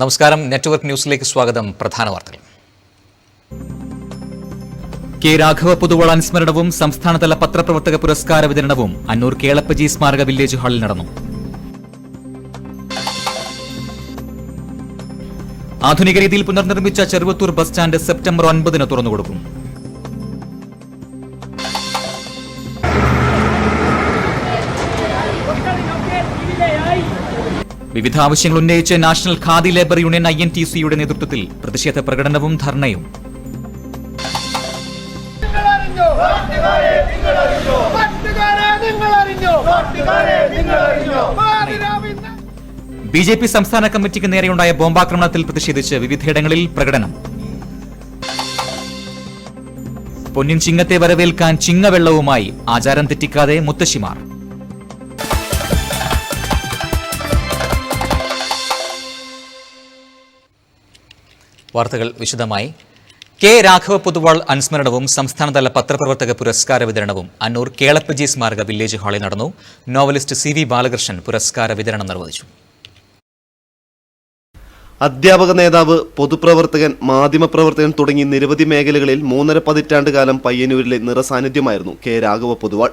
നമസ്കാരം. നെറ്റ്വർക്ക് ന്യൂസിലേക്ക് സ്വാഗതം. പ്രധാന വാർത്തകൾ. കെ രാഘവ പൊതുവാൾ അനുസ്മരണവും സംസ്ഥാനതല പത്രപ്രവർത്തക പുരസ്കാര വിതരണവും അന്നൂർ കേളപ്പജി സ്മാരക വില്ലേജ് ഹാളിൽ നടന്നു. ആധുനിക രീതിയിൽ പുനർനിർമ്മിച്ച ചെറുവത്തൂർ ബസ് സ്റ്റാൻഡ് സെപ്റ്റംബർ 9 തുറന്നുകൊടുക്കും. വിവിധ ആവശ്യങ്ങൾ ഉന്നയിച്ച് നാഷണൽ ഖാദി ലേബർ യൂണിയൻ INTC-യുടെ നേതൃത്വത്തിൽ പ്രതിഷേധ പ്രകടനവും ധർണയും. BJP സംസ്ഥാന കമ്മിറ്റിക്ക് നേരെയുണ്ടായ ബോംബാക്രമണത്തിൽ പ്രതിഷേധിച്ച് വിവിധയിടങ്ങളിൽ പ്രകടനം. പൊന്നിൻ ചിങ്ങത്തെ വരവേൽക്കാൻ ചിങ്ങവെള്ളവുമായി ആചാരം തെറ്റിക്കാതെ മുത്തശ്ശിമാർ. വാർത്തകൾ വിശദമായി. കെ രാഘവ പൊതുവാൾ അനുസ്മരണവും സംസ്ഥാനതല പത്രപ്രവർത്തക പുരസ്കാര വിതരണവും അന്നൂർ കേളപ്പജി സ്മാരക വില്ലേജ് ഹാളിൽ നടന്നു. നോവലിസ്റ്റ് CV ബാലകൃഷ്ണൻ പുരസ്കാര വിതരണം നിർവഹിച്ചു. അധ്യാപക നേതാവ്, പൊതുപ്രവർത്തകൻ, മാധ്യമപ്രവർത്തകൻ തുടങ്ങി നിരവധി മേഖലകളിൽ 3.5 പതിറ്റാണ്ട് കാലം പയ്യന്നൂരിലെ നിറസാന്നിധ്യമായിരുന്നു കെ രാഘവ പൊതുവാൾ.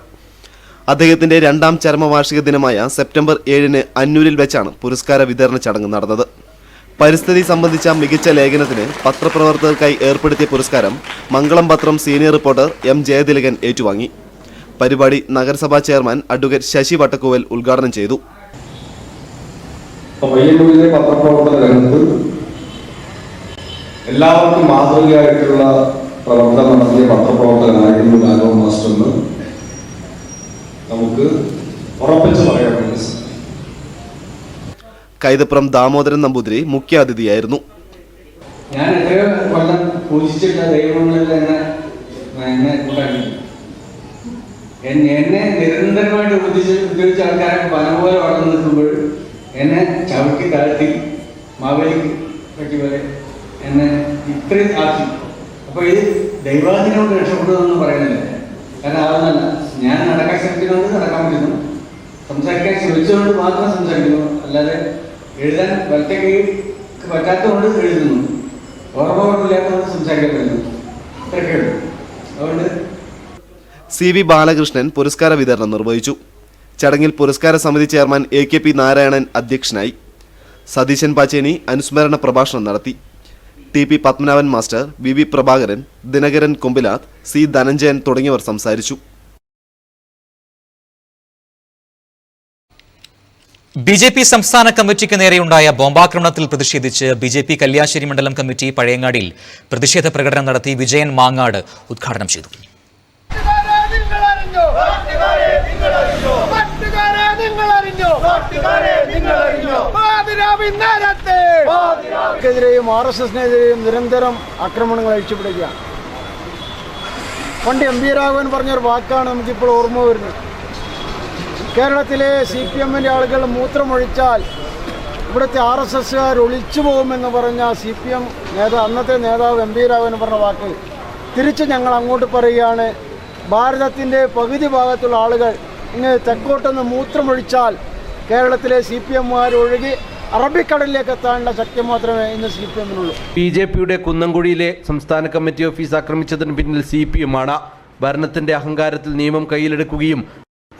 അദ്ദേഹത്തിന്റെ 2ാം ചരമവാർഷിക ദിനമായ സെപ്റ്റംബർ 7 അന്നൂരിൽ വെച്ചാണ് പുരസ്കാര വിതരണ ചടങ്ങ് നടന്നത്. പരിസ്ഥിതി സംബന്ധിച്ച മികച്ച ലേഖനത്തിന് പത്രപ്രവർത്തകർക്കായി ഏർപ്പെടുത്തിയ പുരസ്കാരം മംഗളം പത്രം സീനിയർ റിപ്പോർട്ടർ M ജയതിലകൻ ഏറ്റുവാങ്ങി. പരിപാടി നഗരസഭാ ചെയർമാൻ അഡ്വക്കേറ്റ് ശശി വട്ടക്കുവൽ ഉദ്ഘാടനം ചെയ്തു. പയ്യന്നൂരിലെ പത്രപ്രവർത്തന രംഗത്ത് എല്ലാവർക്കും മാതൃകയായിട്ടുള്ള പ്രവർത്തനം നടത്തിയ പത്രപ്രവർത്തകനായിരുന്നു രാഘവ മാസ്റ്റർ എന്ന് നമുക്ക് ഉറപ്പിച്ച് പറയാൻ വേണ്ടി. കൈതപ്രം ദാമോദരൻ നമ്പൂതിരി മുഖ്യാതിഥിയായിരുന്നു. ഞാൻ എത്രയോ കൊല്ലം പൂജിച്ചിട്ടുള്ള ദൈവങ്ങളിൽ എന്നെ നിരന്തരമായിട്ട് ഉദ്ദേശിച്ച ആൾക്കാരൊക്കെ പലപോലെ വളർന്നു നിൽക്കുമ്പോൾ എന്നെ ചവിട്ടി താഴ്ത്തി മാവേലിക്ക് പറ്റി പോലെ എന്നെ ഇത്രയും ആക്കി. അപ്പോൾ ഇത് ദൈവാധീനോട് രക്ഷപ്പെടുന്നതെന്ന് പറയുന്നില്ല. കാരണം ആവുന്നല്ല, ഞാൻ നടക്കാൻ ശ്രമിക്കുന്നതുകൊണ്ട് നടക്കാൻ പറ്റുന്നു, സംസാരിക്കാൻ ശ്രമിച്ചുകൊണ്ട് മാത്രം സംസാരിക്കുന്നു, അല്ലാതെ എഴുതാൻ ഒറ്റയ്ക്ക് പറ്റാത്തതുകൊണ്ട് എഴുതുന്നു, ഓർമ്മയില്ലാത്തതുകൊണ്ട് സംസാരിക്കാൻ പറ്റുന്നു. ഇത്രയൊക്കെയുള്ളൂ. അതുകൊണ്ട് CV ബാലകൃഷ്ണൻ പുരസ്കാര വിതരണം നിർവഹിച്ചു. ചടങ്ങിൽ പുരസ്കാര സമിതി ചെയർമാൻ AKP നാരായണൻ അധ്യക്ഷനായി. സതീശൻ പാച്ചേനി അനുസ്മരണ പ്രഭാഷണം നടത്തി. TP Padmanabhan master, VV Prabhakaran, Dinakaran Kombilath, C Dhananjayan തുടങ്ങിയവർ സംസാരിച്ചു. BJP സംസ്ഥാന കമ്മിറ്റിക്ക് നേരെയുണ്ടായ ബോംബാക്രമണത്തിൽ പ്രതിഷേധിച്ച് BJP കല്യാശ്ശേരി മണ്ഡലം കമ്മിറ്റി പഴയങ്ങാടിയിൽ പ്രതിഷേധ പ്രകടനം നടത്തി. വിജയൻ മാങ്ങാട് ഉദ്ഘാടനം ചെയ്തു. െതിരെയും RSSനെതിരെയും നിരന്തരം ആക്രമണങ്ങൾ അഴിച്ചുപിടിക്കുകയാണ്. പണ്ട് MP രാഘവൻ പറഞ്ഞൊരു വാക്കാണ് നമുക്കിപ്പോൾ ഓർമ്മ വരുന്നത്. കേരളത്തിലെ CPMന്റെ ആളുകൾ മൂത്രമൊഴിച്ചാൽ ഇവിടുത്തെ RSSകാർ ഒളിച്ചു പോകുമെന്ന് പറഞ്ഞ CPM അന്നത്തെ നേതാവ് MP രാഘവൻ പറഞ്ഞ വാക്ക് തിരിച്ച് ഞങ്ങൾ അങ്ങോട്ട് പറയുകയാണ്. ഭാരതത്തിൻ്റെ പകുതി ഭാഗത്തുള്ള ആളുകൾ ഇങ്ങനെ തെക്കോട്ടൊന്ന് മൂത്രമൊഴിച്ചാൽ കേരളത്തിലെ CPMമാർ ഒഴുകി അറബിക്കടലിലേക്ക് എത്താനുള്ള ശക്തി മാത്രമേ ഇന്ന് CPMനുള്ളൂ. BJPയുടെ കുന്നംകുഴിയിലെ സംസ്ഥാന കമ്മിറ്റി ഓഫീസ് ആക്രമിച്ചതിന് പിന്നിൽ CPM ആണ്. ഭരണത്തിന്റെ അഹങ്കാരത്തിൽ നിയമം കയ്യിലെടുക്കുകയും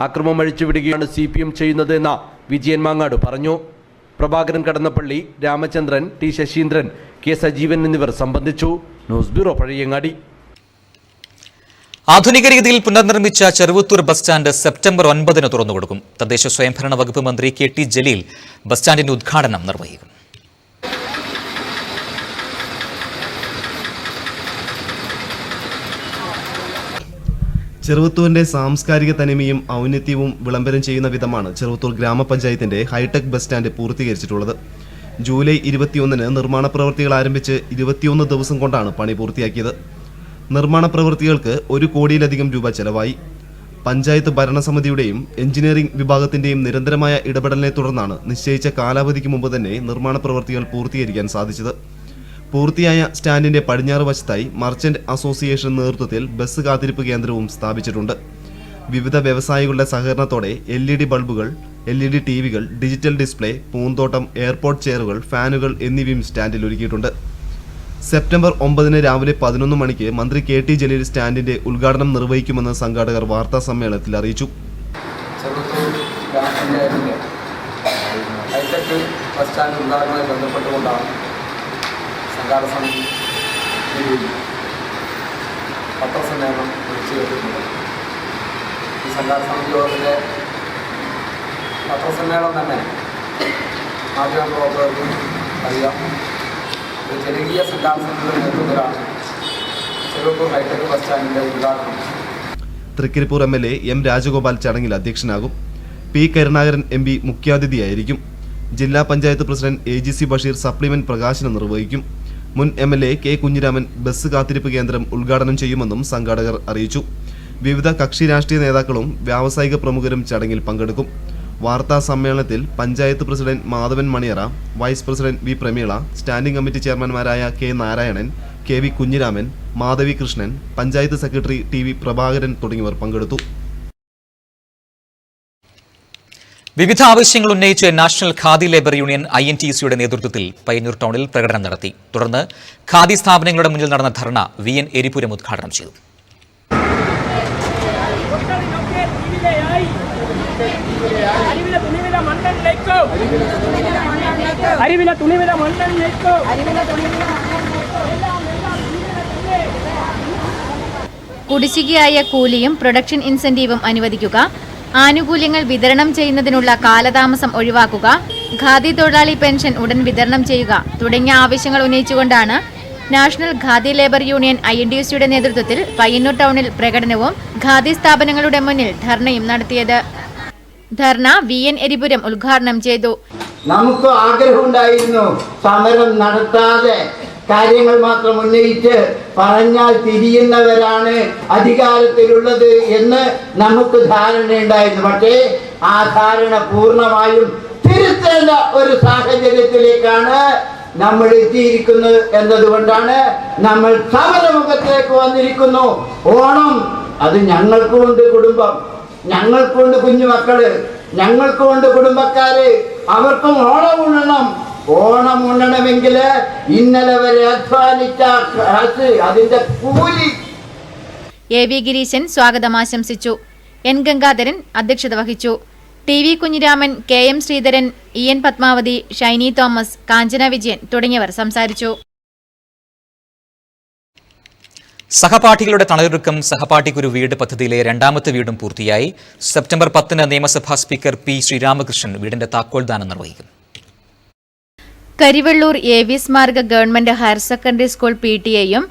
അക്രമം അഴിച്ചുവിടുകയാണ് CPM ചെയ്യുന്നതെന്ന് വിജയൻ മാങ്ങാട് പറഞ്ഞു. പ്രഭാകരൻ കടന്നപ്പള്ളി, രാമചന്ദ്രൻ, T ശശീന്ദ്രൻ, K സജീവൻ എന്നിവർ സംബന്ധിച്ചു. News bureau, Pazhayangadi. ആധുനിക രീതിയിൽ പുനർനിർമ്മിച്ച ചെറുവത്തൂർ ബസ് സ്റ്റാൻഡ് സെപ്റ്റംബർ 9 തുറന്നുകൊടുക്കും. തദ്ദേശ സ്വയംഭരണ വകുപ്പ് മന്ത്രി KT ജലീൽ ബസ് സ്റ്റാൻഡിന്റെ ഉദ്ഘാടനം നിർവഹിക്കും. ചെറുവത്തൂരിന്റെ സാംസ്കാരിക തനിമയും ഔന്നത്യവും വിളംബരം ചെയ്യുന്ന വിധമാണ് ചെറുവത്തൂർ ഗ്രാമപഞ്ചായത്തിന്റെ ഹൈടെക് ബസ് സ്റ്റാൻഡ് പൂർത്തീകരിച്ചിട്ടുള്ളത്. ജൂലൈ 21 നിർമ്മാണ പ്രവൃത്തികൾ ആരംഭിച്ച് 21 ദിവസം കൊണ്ടാണ് പണി പൂർത്തിയാക്കിയത്. നിർമ്മാണ പ്രവൃത്തികൾക്ക് 1 കോടിയിലധികം രൂപ ചെലവായി. പഞ്ചായത്ത് ഭരണസമിതിയുടെയും എഞ്ചിനീയറിംഗ് വിഭാഗത്തിന്റെയും നിരന്തരമായ ഇടപെടലിനെ തുടർന്നാണ് നിശ്ചയിച്ച കാലാവധിക്ക് മുമ്പ് തന്നെ നിർമ്മാണ പ്രവൃത്തികൾ പൂർത്തീകരിക്കാൻ സാധിച്ചത്. പൂർത്തിയായ സ്റ്റാൻഡിന്റെ പടിഞ്ഞാറ് വശത്തായി മർച്ചന്റ് അസോസിയേഷൻ നേതൃത്വത്തിൽ ബസ് കാത്തിരിപ്പ് കേന്ദ്രവും സ്ഥാപിച്ചിട്ടുണ്ട്. വിവിധ വ്യവസായികളുടെ സഹകരണത്തോടെ LED ബൾബുകൾ, LED ടിവികൾ, ഡിജിറ്റൽ ഡിസ്പ്ലേ, പൂന്തോട്ടം, എയർപോർട്ട് ചെയറുകൾ, ഫാനുകൾ എന്നിവയും സ്റ്റാൻഡിൽ ഒരുക്കിയിട്ടുണ്ട്. സെപ്റ്റംബർ 9 രാവിലെ 11 മണിക്ക് മന്ത്രി KT ജലീൽ സ്റ്റാൻഡിന്റെ ഉദ്ഘാടനം നിർവഹിക്കുമെന്ന് സംഘാടകർ വാർത്താ സമ്മേളനത്തിൽ അറിയിച്ചു. ഹൈടെക് ബസ് സ്റ്റാൻഡ് ഉദ്ഘാടനവുമായി ബന്ധപ്പെട്ടുകൊണ്ടാണ് സംഘാടക സമിതി പത്രസമ്മേളനം വിളിച്ചു കേട്ടിട്ടുണ്ട്. ഈ സംഘാടക സമിതി യോഗത്തിലെ പത്രസമ്മേളനം തന്നെ മാധ്യമപ്രവർത്തകർക്കും അറിയാം. ഒരു ജനകീയ സംഘാടക സമിതിയുടെ നേതൃത്വത്തിലാണ് ചെറുപ്പൂർ ഹൈടെക് ബസ് സ്റ്റാൻഡിൻ്റെ ഉദ്ഘാടനം. Trikaripur MLA M. രാജഗോപാൽ ചടങ്ങിൽ അധ്യക്ഷനാകും. P. കരുണാകരൻ MP മുഖ്യാതിഥിയായിരിക്കും. ജില്ലാ panchayat president AGC Basheer supplement പ്രകാശനം നിർവഹിക്കും. മുൻ MLA K. കുഞ്ഞിരാമൻ ബസ് കാത്തിരിപ്പ് കേന്ദ്രം ഉദ്ഘാടനം ചെയ്യുമെന്നും സംഘാടകർ അറിയിച്ചു. വിവിധ കക്ഷി രാഷ്ട്രീയ നേതാക്കളും വ്യാവസായിക പ്രമുഖരും ചടങ്ങിൽ പങ്കെടുക്കും. വാർത്താ സമ്മേളനത്തിൽ panchayat president Madhavan Maniyara, vice president V. Prameela, standing committee ചെയർമാൻമാരായ K. Narayanan, KV. Kunhiraman, Madhavi Krishnan, panchayat secretary TV. Prabhakaran തുടങ്ങിയവർ പങ്കെടുത്തു. വിവിധ ആവശ്യങ്ങൾ ഉന്നയിച്ച് നാഷണൽ ഖാദി ലേബർ യൂണിയൻ INTUC-യുടെ നേതൃത്വത്തിൽ പയ്യന്നൂർ ടൗണിൽ പ്രകടനം നടത്തി. തുടർന്ന് ഖാദി സ്ഥാപനങ്ങളുടെ മുന്നിൽ നടന്ന ധർണ VN എരിപുരം ഉദ്ഘാടനം ചെയ്തു. കുടിശ്ശികയായ കൂലിയും പ്രൊഡക്ഷൻ ഇൻസെന്റീവും അനുവദിക്കുക, ആനുകൂല്യങ്ങൾ വിതരണം ചെയ്യുന്നതിനുള്ള കാലതാമസം ഒഴിവാക്കുക, ഖാദി തൊഴിലാളി പെൻഷൻ ഉടൻ വിതരണം ചെയ്യുക തുടങ്ങിയ ആവശ്യങ്ങൾ ഉന്നയിച്ചുകൊണ്ടാണ് നാഷണൽ ഖാദി ലേബർ യൂണിയൻ INTUC-യുടെ നേതൃത്വത്തിൽ പയ്യന്നൂർ ടൗണിൽ പ്രകടനവും ഖാദി സ്ഥാപനങ്ങളുടെ മുന്നിൽ ധർണയും നടത്തിയത്. ധർണ VN എരിപുരം ഉദ്ഘാടനം ചെയ്തു. നമുക്ക് ആഗ്രഹമുണ്ടായിരുന്നു സമരം നടത്താതെ കാര്യങ്ങൾ മാത്രം ഉന്നയിച്ച് പറഞ്ഞാൽ തിരിയുന്നവരാണ് അധികാരത്തിലുള്ളത് എന്ന് നമുക്ക് ധാരണയുണ്ടായിരുന്നു. പക്ഷേ ആ ധാരണ പൂർണ്ണമായും തിരുത്തേണ്ട ഒരു സാഹചര്യത്തിലേക്കാണ് നമ്മൾ എത്തിയിരിക്കുന്നത് എന്നതുകൊണ്ടാണ് നമ്മൾ സമരമുഖത്തേക്ക് വന്നിരിക്കുന്നു. ഓണം അത് ഞങ്ങൾക്കുണ്ട് കുടുംബം, ഞങ്ങൾക്കുണ്ട് കുഞ്ഞുമക്കള്, ഞങ്ങൾക്കുണ്ട് കുടുംബക്കാര്, അവർക്കും ഓണം ഉണ്ണണം. ഓണം ഉണ്ണണമെങ്കിൽ ഇന്നലെ വരെ അധ്വാനിച്ച അതിന്റെ കൂലി. AV ഗിരീശൻ സ്വാഗതം ആശംസിച്ചു. N. ഗംഗാധരൻ അധ്യക്ഷത വഹിച്ചു. TV. Kunhiraman, KM. Sreedharan, EN. Padmavathi, Shiny Thomas, Kanchana Vijayan തുടങ്ങിയവർ സംസാരിച്ചു. സഹപാഠികളുടെ തണലൊരുക്കം സഹപാഠിക്കൊരു വീട് പദ്ധതിയിലെ രണ്ടാമത്തെ വീടും പൂർത്തിയായി. സെപ്റ്റംബർ 10 നിയമസഭാ സ്പീക്കർ P. ശ്രീരാമകൃഷ്ണൻ വീടിന്റെ താക്കോൽദാനം നിർവഹിക്കും. കരിവെള്ളൂർ AV സ്മാരക ഗവൺമെന്റ് ഹയർ സെക്കൻഡറി സ്കൂൾ PTA-യും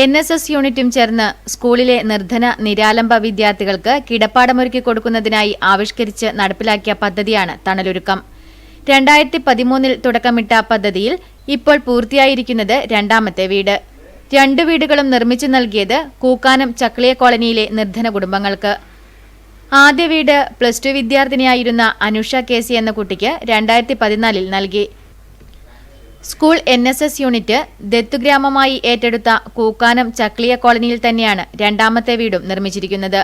NSS യൂണിറ്റും ചേർന്ന് സ്കൂളിലെ നിർധന നിരാലംബ വിദ്യാർത്ഥികൾക്ക് കിടപ്പാടമൊരുക്കി കൊടുക്കുന്നതിനായി ആവിഷ്കരിച്ച് നടപ്പിലാക്കിയ പദ്ധതിയാണ് തണലൊരുക്കം. 2013 തുടക്കമിട്ട പദ്ധതിയിൽ ഇപ്പോൾ പൂർത്തിയായിരിക്കുന്നത് രണ്ടാമത്തെ വീട്. 2 വീടുകളും നിർമ്മിച്ചു നൽകിയത് കൂക്കാനം ചക്ലിയ കോളനിയിലെ നിർധന കുടുംബങ്ങൾക്ക്. ആദ്യ വീട് +2 വിദ്യാർത്ഥിനിയായിരുന്ന അനുഷ KC എന്ന കുട്ടിക്ക് 2014 നൽകി. സ്കൂൾ NSS യൂണിറ്റ് ദത്തുഗ്രാമമായി ഏറ്റെടുത്ത കൂക്കാനം ചക്ലിയ കോളനിയിൽ തന്നെയാണ് രണ്ടാമത്തെ വീടും നിർമ്മിച്ചിരിക്കുന്നത്.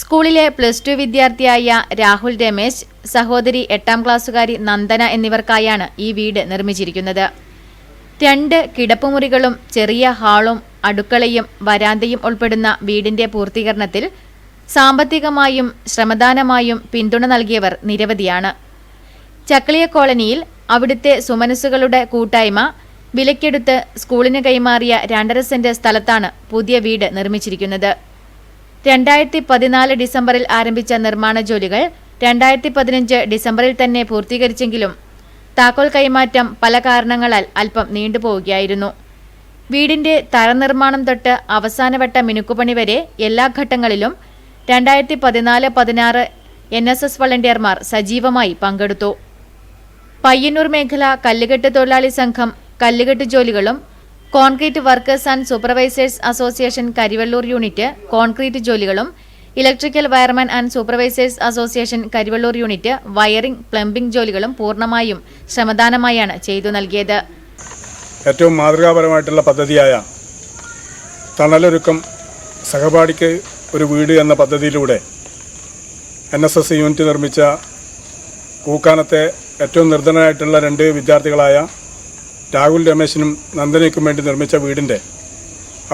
സ്കൂളിലെ +2 വിദ്യാർത്ഥിയായ രാഹുൽ രമേശ്, സഹോദരി 8ാം ക്ലാസ്സുകാരി നന്ദന എന്നിവർക്കായാണ് ഈ വീട് നിർമ്മിച്ചിരിക്കുന്നത്. 2 കിടപ്പുമുറികളും ചെറിയ ഹാളും അടുക്കളയും വരാന്തയും ഉൾപ്പെടുന്ന വീടിന്റെ പൂർത്തീകരണത്തിൽ സാമ്പത്തികമായും ശ്രമദാനമായും പിന്തുണ നൽകിയവർ നിരവധിയാണ്. ചക്ലിയ കോളനിയിൽ അവിടുത്തെ സുമനസ്സുകളുടെ കൂട്ടായ്മ വിലക്കെടുത്ത് സ്കൂളിന് കൈമാറിയ 2.5 സെന്റ് സ്ഥലത്താണ് പുതിയ വീട് നിർമ്മിച്ചിരിക്കുന്നത്. 2014 ഡിസംബറിൽ ആരംഭിച്ച നിർമ്മാണ ജോലികൾ 2015 ഡിസംബറിൽ തന്നെ പൂർത്തീകരിച്ചെങ്കിലും താക്കോൽ കൈമാറ്റം പല കാരണങ്ങളാൽ അല്പം നീണ്ടുപോവുകയായിരുന്നു. വീടിന്റെ തറ നിർമ്മാണം തൊട്ട് അവസാനവട്ട മിനുക്കുപണി വരെ എല്ലാ ഘട്ടങ്ങളിലും 2014-16 NSS വളണ്ടിയർമാർ സജീവമായി പങ്കെടുത്തു. പയ്യന്നൂർ മേഖല കല്ലുകെട്ട് തൊഴിലാളി സംഘം കല്ലുകെട്ട് ജോലികളും concrete workers and supervisors association Karivellur unit concrete ജോലികളും electrical wireman and supervisors association Karivellur unit wiring plumbing ജോലികളും പൂർണ്ണമായും ശ്രമദാനമായാണ് ചെയ്തു നൽകിയത്. ഏറ്റവും മാതൃകാപരമായിട്ടുള്ള പദ്ധതിയായ തണലൊരുക്കം സഹപാഠിക്ക് ഒരു വീട് എന്ന പദ്ധതിയിലൂടെ NSS യൂണിറ്റ് നിർമ്മിച്ച കൂക്കാനത്തെ ഏറ്റവും നിർധനരായിട്ടുള്ള 2 വിദ്യാർത്ഥികളായ രാഹുൽ രമേശിനും നന്ദനയ്ക്കും വേണ്ടി നിർമ്മിച്ച വീടിൻ്റെ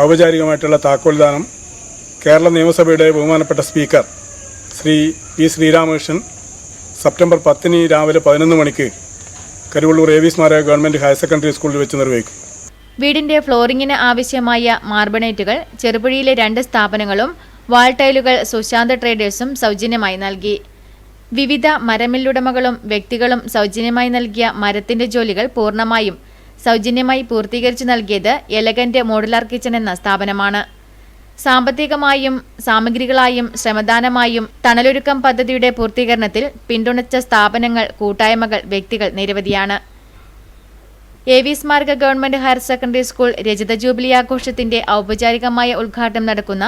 ഔപചാരികമായിട്ടുള്ള താക്കോൽദാനം കേരള നിയമസഭയുടെ ബഹുമാനപ്പെട്ട speaker Shri P Sreeramakrishnan September 10 രാവിലെ 11 മണിക്ക് കരിവള്ളൂർ AV സ്മാരക ഗവൺമെൻറ് ഹയർ സെക്കൻഡറി സ്കൂളിൽ വെച്ച് നിർവഹിക്കും. വീടിന്റെ ഫ്ലോറിംഗിന് ആവശ്യമായ മാർബണേറ്റുകൾ ചെറുപുഴയിലെ 2 സ്ഥാപനങ്ങളും വാൾ ടൈലുകൾ സുശാന്ത് ട്രേഡേഴ്സും സൗജന്യമായി നൽകി. വിവിധ മരമില്ലുടമകളും വ്യക്തികളും സൗജന്യമായി നൽകിയ മരത്തിന്റെ ജോലികൾ പൂർണ്ണമായും സൗജന്യമായി പൂർത്തീകരിച്ചു നൽകിയത് എലഗന്റ് മോഡുലാർ കിച്ചൺ എന്ന സ്ഥാപനമാണ്. സാമ്പത്തികമായും സാമഗ്രികളായും ശ്രമദാനമായും തണലൊരുക്കം പദ്ധതിയുടെ പൂർത്തീകരണത്തിൽ പിന്തുണച്ച സ്ഥാപനങ്ങൾ, കൂട്ടായ്മകൾ, വ്യക്തികൾ നിരവധിയാണ്. AV സ്മാരക ഗവൺമെന്റ് ഹയർ സെക്കൻഡറി സ്കൂൾ രജത ജൂബിലി ആഘോഷത്തിന്റെ ഔപചാരികമായ ഉദ്ഘാടനം നടക്കുന്ന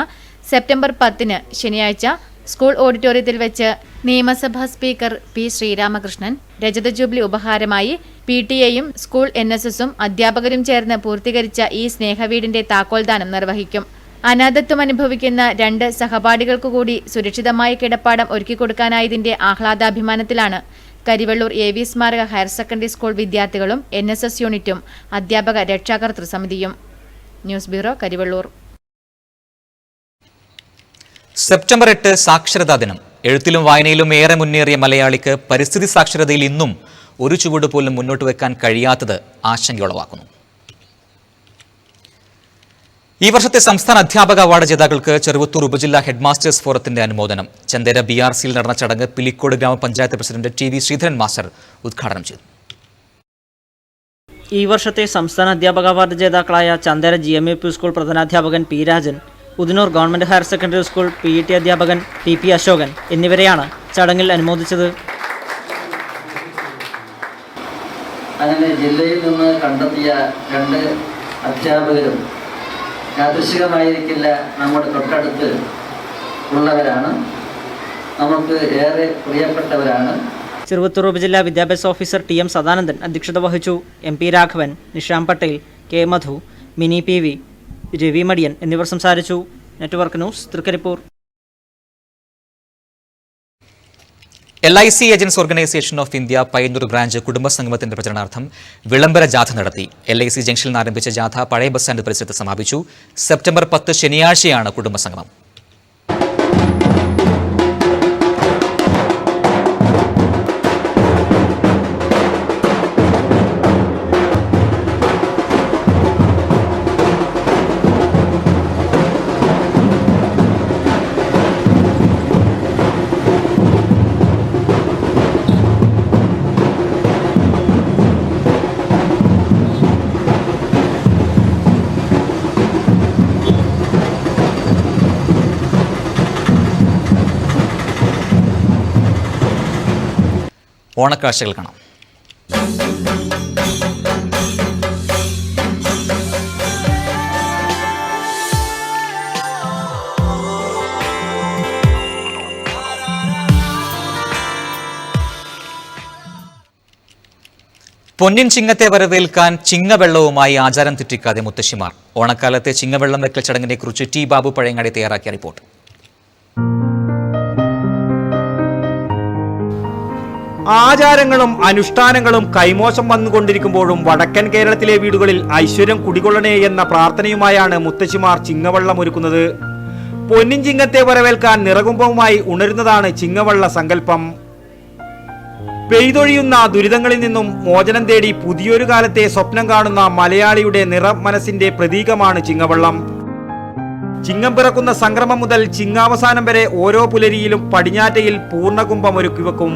സെപ്റ്റംബർ 10 ശനിയാഴ്ച സ്കൂൾ ഓഡിറ്റോറിയത്തിൽ വെച്ച് നിയമസഭാ സ്പീക്കർ പി ശ്രീരാമകൃഷ്ണൻ രജത ജൂബിലി ഉപഹാരമായി PTA-യും സ്കൂൾ NSS-ഉം അധ്യാപകരും ചേർന്ന് പൂർത്തീകരിച്ച ഈ സ്നേഹവീടിന്റെ താക്കോൽദാനം നിർവഹിക്കും. അനാഥത്വം അനുഭവിക്കുന്ന 2 സഹപാഠികൾക്കുകൂടി സുരക്ഷിതമായ കിടപ്പാടം ഒരുക്കിക്കൊടുക്കാനായതിന്റെ ആഹ്ലാദാഭിമാനത്തിലാണ് കരിവള്ളൂർ AV സ്മാരക ഹയർ സെക്കൻഡറി സ്കൂൾ വിദ്യാർത്ഥികളും NSS യൂണിറ്റും അധ്യാപക രക്ഷാകർതൃ സമിതിയും. News bureau, Karivellur. സെപ്റ്റംബർ 8 സാക്ഷരതാ ദിനം. എഴുത്തിലും വായനയിലും ഏറെ മുന്നേറിയ മലയാളിക്ക് പരിസ്ഥിതി സാക്ഷരതയിൽ ഇന്നും ഒരു ചുവട് പോലും മുന്നോട്ട് വെക്കാൻ കഴിയാത്തത് ആശങ്കയുളവാക്കുന്നു. ഈ വർഷത്തെ സംസ്ഥാന അധ്യാപക അവാർഡ് ജേതാക്കൾക്ക് ചെറുവത്തൂർ ഉപജില്ലാ ഹെഡ്മാസ്റ്റേഴ്സ് ഫോറത്തിന്റെ അനുമോദനം. ചന്ദേര BRC-യിൽ നടന്ന ചടങ്ങ് പിലിക്കോട് ഗ്രാമപഞ്ചായത്ത് പ്രസിഡന്റ് TV ശ്രീധരൻ മാസ്റ്റർ ഉദ്ഘാടനം ചെയ്തു. ഈ വർഷത്തെ സംസ്ഥാന അധ്യാപക അവാർഡ് ജേതാക്കളായ ചന്ദേര GMUP സ്കൂൾ പ്രധാനാധ്യാപകൻ P Rajan, Udinur government higher secondary school PET അധ്യാപകൻ PP അശോകൻ എന്നിവരെയാണ് ചടങ്ങിൽ അനുമോദിച്ചത്. അങ്ങനെ ജില്ലയിൽ നിന്ന് കണ്ടെത്തിയ 2 അധ്യാപകരും യാദൃശ്ചികമായിരിക്കില്ല നമ്മുടെ തൊട്ടടുത്ത് ഉള്ളവരാണ്, നമുക്ക് ഏറെ പ്രിയപ്പെട്ടവരാണ്. ചെറുവത്തൂർ ഉപജില്ലാ വിദ്യാഭ്യാസ ഓഫീസർ TM സദാനന്ദൻ അധ്യക്ഷത വഹിച്ചു. MP Raghavan, Nisham Patel, K Madhu, Mini PV, Ravi Madiyan എന്നിവർ സംസാരിച്ചു. Network news, Thrikaripur. LIC agents organisation of India Payyanur branch കുടുംബസംഗമത്തിന്റെ പ്രചരണാർത്ഥം വിളംബര ജാഥ നടത്തി. LIC ജംഗ്ഷനിൽ ആരംഭിച്ച ജാഥ പഴയ ബസ് സ്റ്റാൻഡ് പരിസരത്ത് സമാപിച്ചു. സെപ്റ്റംബർ 10 ശനിയാഴ്ചയാണ് കുടുംബസംഗമം. ഓണക്കാഴ്ചകൾ കാണാം. പൊന്നിൻ ചിങ്ങത്തെ വരവേൽക്കാൻ ചിങ്ങവെള്ളവുമായി ആചാരം തെറ്റിക്കാതെ മുത്തശ്ശിമാർ. ഓണക്കാലത്തെ ചിങ്ങവെള്ളം വെക്കൽ ചടങ്ങിനെ കുറിച്ച് T ബാബു പഴയങ്ങാടി തയ്യാറാക്കിയ റിപ്പോർട്ട്. ആചാരങ്ങളും അനുഷ്ഠാനങ്ങളും കൈമോശം വന്നുകൊണ്ടിരിക്കുമ്പോഴും വടക്കൻ കേരളത്തിലെ വീടുകളിൽ ഐശ്വര്യം കുടികൊള്ളണേ എന്ന പ്രാർത്ഥനയുമായാണ് മുത്തശ്ശിമാർ ചിങ്ങവെള്ളം ഒരുക്കുന്നത്. പൊന്നിൻ ചിങ്ങത്തെ വരവേൽക്കാൻ നിറകുംഭവുമായി ഉണരുന്നതാണ് ചിങ്ങവെള്ള സങ്കല്പം. പെയ്തൊഴിയുന്ന ദുരിതങ്ങളിൽ നിന്നും മോചനം തേടി പുതിയൊരു കാലത്തെ സ്വപ്നം കാണുന്ന മലയാളിയുടെ മനസ്സിന്റെ പ്രതീകമാണ് ചിങ്ങവെള്ളം. ചിങ്ങം പിറക്കുന്ന സംക്രമം മുതൽ ചിങ്ങാവസാനം വരെ ഓരോ പുലരിയിലും പടിഞ്ഞാറ്റയിൽ പൂർണ്ണകുംഭം ഒരുക്കി വെക്കും.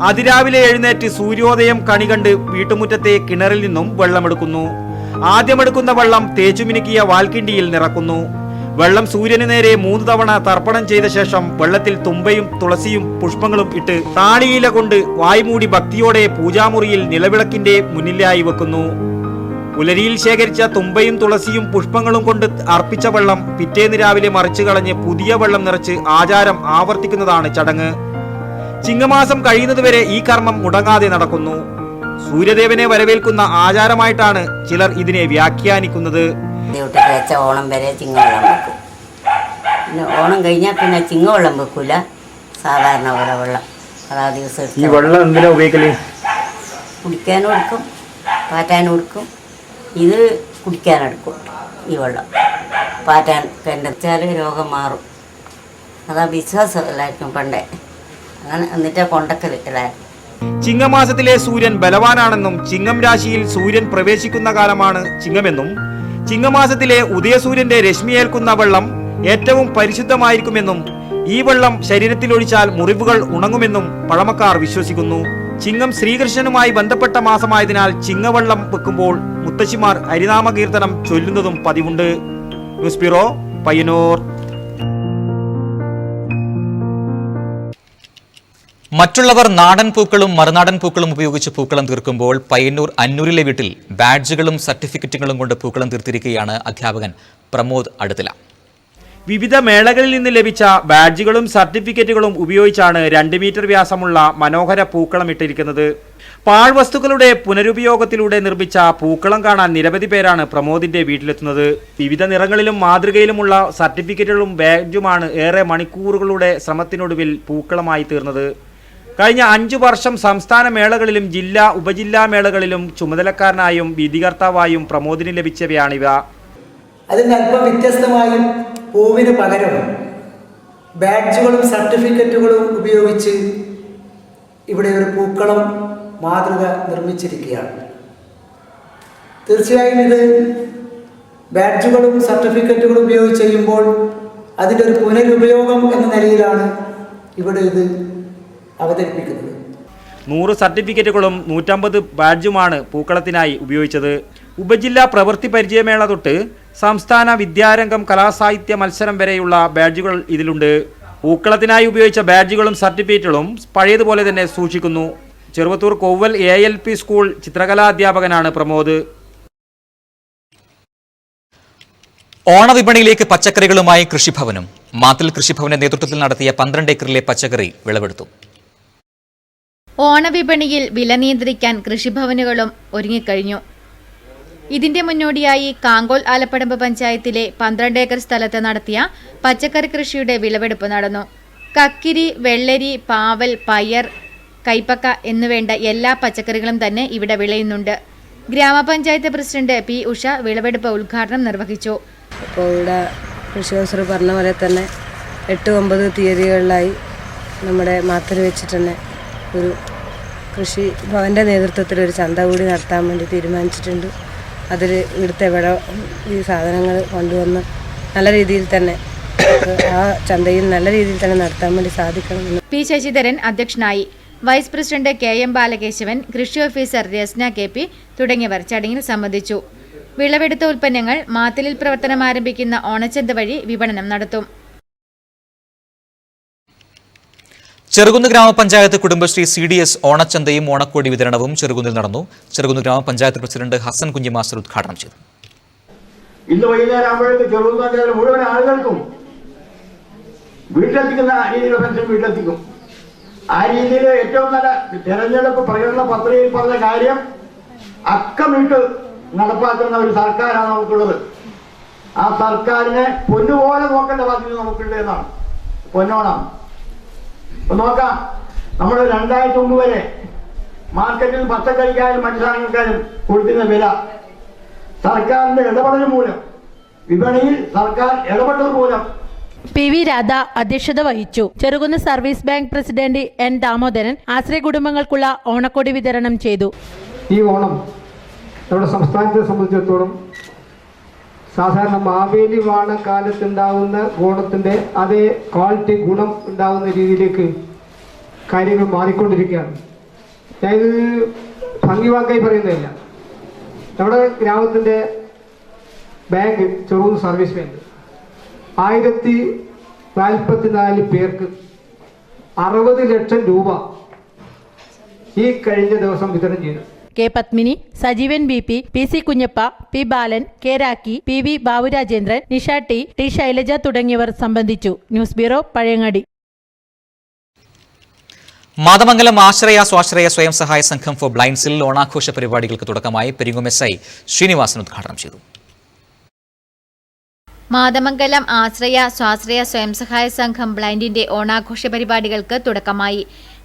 അതിരാവിലെ എഴുന്നേറ്റ് സൂര്യോദയം കണികണ്ട് വീട്ടുമുറ്റത്തെ കിണറിൽ നിന്നും വെള്ളമെടുക്കുന്നു. ആദ്യമെടുക്കുന്ന വെള്ളം തേച്ചുമിനുക്കിയ വാൽക്കിണ്ടിയിൽ നിറക്കുന്നു. വെള്ളം സൂര്യന് നേരെ 3 തവണ തർപ്പണം ചെയ്ത ശേഷം വെള്ളത്തിൽ തുമ്പയും തുളസിയും പുഷ്പങ്ങളും ഇട്ട് താളിയില കൊണ്ട് വായ്മൂടി ഭക്തിയോടെ പൂജാമുറിയിൽ നിലവിളക്കിന്റെ മുന്നിലായി വെക്കുന്നു. പുലരിയിൽ ശേഖരിച്ച തുമ്പയും തുളസിയും പുഷ്പങ്ങളും കൊണ്ട് അർപ്പിച്ച വെള്ളം പിറ്റേന്ന് രാവിലെ മറിച്ചു കളഞ്ഞ് പുതിയ വെള്ളം നിറച്ച് ആചാരം ആവർത്തിക്കുന്നതാണ് ചടങ്ങ്. ചിങ്ങമാസം കഴിയുന്നതുവരെ ഈ കർമ്മം മുടങ്ങാതെ നടക്കുന്നു. സൂര്യദേവനെ വരവേൽക്കുന്ന ആചാരമായിട്ടാണ് ചിലർ ഇതിനെ വ്യാഖ്യാനിക്കുന്നത്. ഓണം വരെ ചിങ്ങവെള്ളം വെക്കും. പിന്നെ ഓണം കഴിഞ്ഞാൽ പിന്നെ ചിങ്ങവെള്ളം വെക്കൂല, സാധാരണ പോലെ വെള്ളം അതാ ദിവസം ഈ വെള്ളം എന്തിനാ ഉപയോഗിക്കല്? കുടിക്കാനും എടുക്കും, പാറ്റാനും എടുക്കും. ഇത് കുടിക്കാനെടുക്കും. ഈ വെള്ളം പാറ്റാൻ കണ്ടെച്ചാൽ രോഗം മാറും. അതാ വിശ്വാസം എല്ലാവർക്കും പണ്ടേ. അങ്ങനെ എന്നിട്ടാ കൊണ്ടക്കൽ എല്ലാവരും. ചിങ്ങമാസത്തിലെ സൂര്യൻ ബലവാനാണെന്നും ചിങ്ങം രാശിയിൽ സൂര്യൻ പ്രവേശിക്കുന്ന കാലമാണ് ചിങ്ങമെന്നും ചിങ്ങമാസത്തിലെ ഉദയസൂര്യന്റെ രശ്മിയേൽക്കുന്ന വെള്ളം ഏറ്റവും പരിശുദ്ധമായിരിക്കുമെന്നും ഈ വെള്ളം ശരീരത്തിൽ ഒഴിച്ചാൽ മുറിവുകൾ ഉണങ്ങുമെന്നും പഴമക്കാർ വിശ്വസിക്കുന്നു. ചിങ്ങം ശ്രീകൃഷ്ണനുമായി ബന്ധപ്പെട്ട മാസമായതിനാൽ ചിങ്ങവെള്ളം വെക്കുമ്പോൾ മുത്തശ്ശിമാർ ഹരിനാമ കീർത്തനം ചൊല്ലുന്നതും പതിവുണ്ട്. News bureau, Payyanur. മറ്റുള്ളവർ നാടൻ പൂക്കളും മറുനാടൻ പൂക്കളും ഉപയോഗിച്ച് പൂക്കളം തീർക്കുമ്പോൾ പയ്യന്നൂർ അന്നൂരിലെ വീട്ടിൽ ബാഡ്ജുകളും സർട്ടിഫിക്കറ്റുകളും കൊണ്ട് പൂക്കളം തീർത്തിരിക്കുകയാണ് അധ്യാപകൻ പ്രമോദ് അടുത്തില. വിവിധ മേളകളിൽ നിന്ന് ലഭിച്ച ബാഡ്ജുകളും സർട്ടിഫിക്കറ്റുകളും ഉപയോഗിച്ചാണ് 2 മീറ്റർ വ്യാസമുള്ള മനോഹര പൂക്കളം ഇട്ടിരിക്കുന്നത്. പാഴ്വസ്തുക്കളുടെ പുനരുപയോഗത്തിലൂടെ നിർമ്മിച്ച പൂക്കളം കാണാൻ നിരവധി പേരാണ് പ്രമോദിന്റെ വീട്ടിലെത്തുന്നത്. വിവിധ നിറങ്ങളിലും മാതൃകയിലുമുള്ള സർട്ടിഫിക്കറ്റുകളും ബാഡ്ജുമാണ് ഏറെ മണിക്കൂറുകളുടെ ശ്രമത്തിനൊടുവിൽ പൂക്കളമായി തീർന്നത്. കഴിഞ്ഞ 5 വർഷം സംസ്ഥാന മേളകളിലും ജില്ലാ ഉപജില്ലാ മേളകളിലും ചുമതലക്കാരനായും വിധികർത്താവായും പ്രമോദിന് ലഭിച്ചവയാണിവ. അതിൽ അല്പം വ്യത്യസ്തമായും പൂവിന് പകരം ബാഡ്ജുകളും സർട്ടിഫിക്കറ്റുകളും ഉപയോഗിച്ച് ഇവിടെ ഒരു പൂക്കളം മാതൃക നിർമ്മിച്ചിരിക്കുകയാണ്. തീർച്ചയായും ഇത് ബാഡ്ജുകളും സർട്ടിഫിക്കറ്റുകളും ഉപയോഗിച്ച് ചെയ്യുമ്പോൾ അതിൻ്റെ ഒരു പുനരുപയോഗം എന്ന നിലയിലാണ് ഇവിടെ ഇത് അവതരിപ്പിക്കുന്നത്. 100 സർട്ടിഫിക്കറ്റുകളും 150 ബാഡ്ജുമാണ് പൂക്കളത്തിനായി ഉപയോഗിച്ചത്. ഉപജില്ലാ പ്രവൃത്തി പരിചയമേള തൊട്ട് സംസ്ഥാന വിദ്യാരംഗം കലാസാഹിത്യ മത്സരം വരെയുള്ള ബാഡ്ജുകൾ ഇതിലുണ്ട്. പൂക്കളത്തിനായി ഉപയോഗിച്ച ബാഡ്ജുകളും സർട്ടിഫിക്കറ്റുകളും പഴയതുപോലെ തന്നെ സൂക്ഷിക്കുന്നു. ചെറുവത്തൂർ കൊവ്വൽ ALP സ്കൂൾ ചിത്രകലാ അധ്യാപകനാണ് പ്രമോദ്. ഓണവിപണിയിലേക്ക് പച്ചക്കറികളുമായി കൃഷിഭവനും. മാത്തിൽ കൃഷിഭവന്റെ നേതൃത്വത്തിൽ നടത്തിയ 12 ഏക്കറിലെ പച്ചക്കറി വിളവെടുത്തു. ഓണവിപണിയിൽ വില നിയന്ത്രിക്കാൻ കൃഷിഭവനുകളും ഒരുങ്ങിക്കഴിഞ്ഞു. ഇതിന്റെ മുന്നോടിയായി കാങ്കോൽ ആലപ്പടമ്പ് പഞ്ചായത്തിലെ 12 ഏക്കർ സ്ഥലത്ത് നടത്തിയ പച്ചക്കറി കൃഷിയുടെ വിളവെടുപ്പ് നടന്നു. കക്കിരി, വെള്ളരി, പാവൽ, പയർ, കൈപ്പക്ക എന്നുവേണ്ട എല്ലാ പച്ചക്കറികളും തന്നെ ഇവിടെ വിളയുന്നുണ്ട്. ഗ്രാമപഞ്ചായത്ത് പ്രസിഡന്റ് P. ഉഷ വിളവെടുപ്പ് ഉദ്ഘാടനം നിർവഹിച്ചു. ഇപ്പോൾ ഇവിടെ കൃഷി ഓഫീസർ പറഞ്ഞ പോലെ തന്നെ 8-9 തീയതികളിലായി നമ്മുടെ മാത്തിൽ വെച്ചിട്ട് തന്നെ ഒരു കൃഷി ഭവൻ്റെ നേതൃത്വത്തിൽ ഒരു ചന്ത കൂടി നടത്താൻ വേണ്ടി തീരുമാനിച്ചിട്ടുണ്ട്. അതിൽ ഇവിടുത്തെ ഈ സാധനങ്ങൾ കൊണ്ടുവന്ന് നല്ല രീതിയിൽ തന്നെ ആ ചന്തയിൽ നല്ല രീതിയിൽ തന്നെ നടത്താൻ വേണ്ടി സാധിക്കണം. P. ശശിധരൻ അധ്യക്ഷനായി. വൈസ് പ്രസിഡന്റ് KM ബാലകേശവൻ, കൃഷി ഓഫീസർ രസ്ന KP തുടങ്ങിയവർ ചടങ്ങിൽ സംബന്ധിച്ചു. വിളവെടുത്ത ഉൽപ്പന്നങ്ങൾ മാത്തിലിൽ പ്രവർത്തനം ആരംഭിക്കുന്ന ഓണച്ചന്ത വഴി വിപണനം നടത്തും. ചെറുകുന്ന് ഗ്രാമപഞ്ചായത്ത് കുടുംബശ്രീ CDS ഓണച്ചന്തയും ഓണക്കോടി വിതരണവും ചെറുകുന്നിൽ നടന്നു. ചെറുകുന്ന് ഗ്രാമപഞ്ചായത്ത് പ്രസിഡന്റ് ഹസൻ കുഞ്ഞി മാസ്റ്റർ ഉദ്ഘാടനം ചെയ്തു. ഇന്ന് വൈകുന്നേരം ആകുമ്പോഴേക്ക് ചെറുകുന്ന് പഞ്ചായത്തിലെ മുഴുവൻ ആളുകൾക്കും വീട്ടിലെത്തിക്കുന്ന രീതിയിലുള്ള പെൻഷൻ വീട്ടിലെത്തിക്കും. ആ രീതിയിൽ ഏറ്റവും നല്ല തെരഞ്ഞെടുപ്പ് പ്രകടന പത്രികയിൽ പറഞ്ഞ കാര്യം അക്കമിട്ട് നടപ്പാക്കുന്ന ഒരു സർക്കാരാണ് നമുക്കുള്ളത്. ആ സർക്കാരിനെ പൊന്നുപോലെ നോക്കേണ്ട ബാധ്യത നമുക്കുണ്ട് എന്നാണ്. പൊന്നോണം നോക്കാം. നമ്മൾ 2000 മുമ്പ് വരെ മാർക്കറ്റിൽ പച്ചക്കറിക്കാരും മറ്റു സാധനങ്ങൾക്കാരും കൊടുക്കുന്ന വില സർക്കാരിന്റെ ഇടപെടൽ മൂലം, വിപണിയിൽ സർക്കാർ ഇടപെട്ടത് മൂലം PV രാധ അധ്യക്ഷത വഹിച്ചു. Cherukunnu service bank president N. Damodaran Ashraya കുടുംബങ്ങൾക്കുള്ള ഓണക്കൊടി വിതരണം ചെയ്തു. ഈ ഓണം നമ്മുടെ സംസ്ഥാനത്തെ സംബന്ധിച്ചിടത്തോളം സാധാരണ മാവേലി വാണക്കാലത്തുണ്ടാവുന്ന ഓണത്തിൻ്റെ അതേ ക്വാളിറ്റി ഗുണം ഉണ്ടാവുന്ന രീതിയിലേക്ക് കാര്യങ്ങൾ മാറിക്കൊണ്ടിരിക്കുകയാണ്. ഞാനിത് ഭംഗിവാക്കായി പറയുന്നതല്ല. നമ്മുടെ ഗ്രാമത്തിൻ്റെ ബാങ്ക് ചെറുകുന്ന് സർവീസ് ബാങ്ക് 1044 പേർക്ക് 60 ലക്ഷം രൂപ ഈ കഴിഞ്ഞ ദിവസം വിതരണം ചെയ്തു. K. Padmini, Sajeevan BP, PC Kunjappa, P. ബാലൻ, K. Rakhi, PV ബാബുരാജേന്ദ്രൻ, Nisha T. Shailaja തുടങ്ങിയവർ സംബന്ധിച്ചു. News bureau, Pazhayangadi. മാതമംഗലം ആശ്രയ സ്വാശ്രയ സ്വയം സഹായ സംഘം ഫോർ ബ്ലൈൻഡ്സിൽ ഓണാഘോഷ പരിപാടികൾക്ക് തുടക്കമായി. പെരിങ്ങോം SI ശ്രീനിവാസൻ ഉദ്ഘാടനം ചെയ്തു. മാതമംഗലം ആശ്രയ സ്വാശ്രയ സ്വയം സഹായ സംഘം ബ്ലൈൻഡിന്റെ ഓണാഘോഷ പരിപാടികൾക്ക് തുടക്കമായി.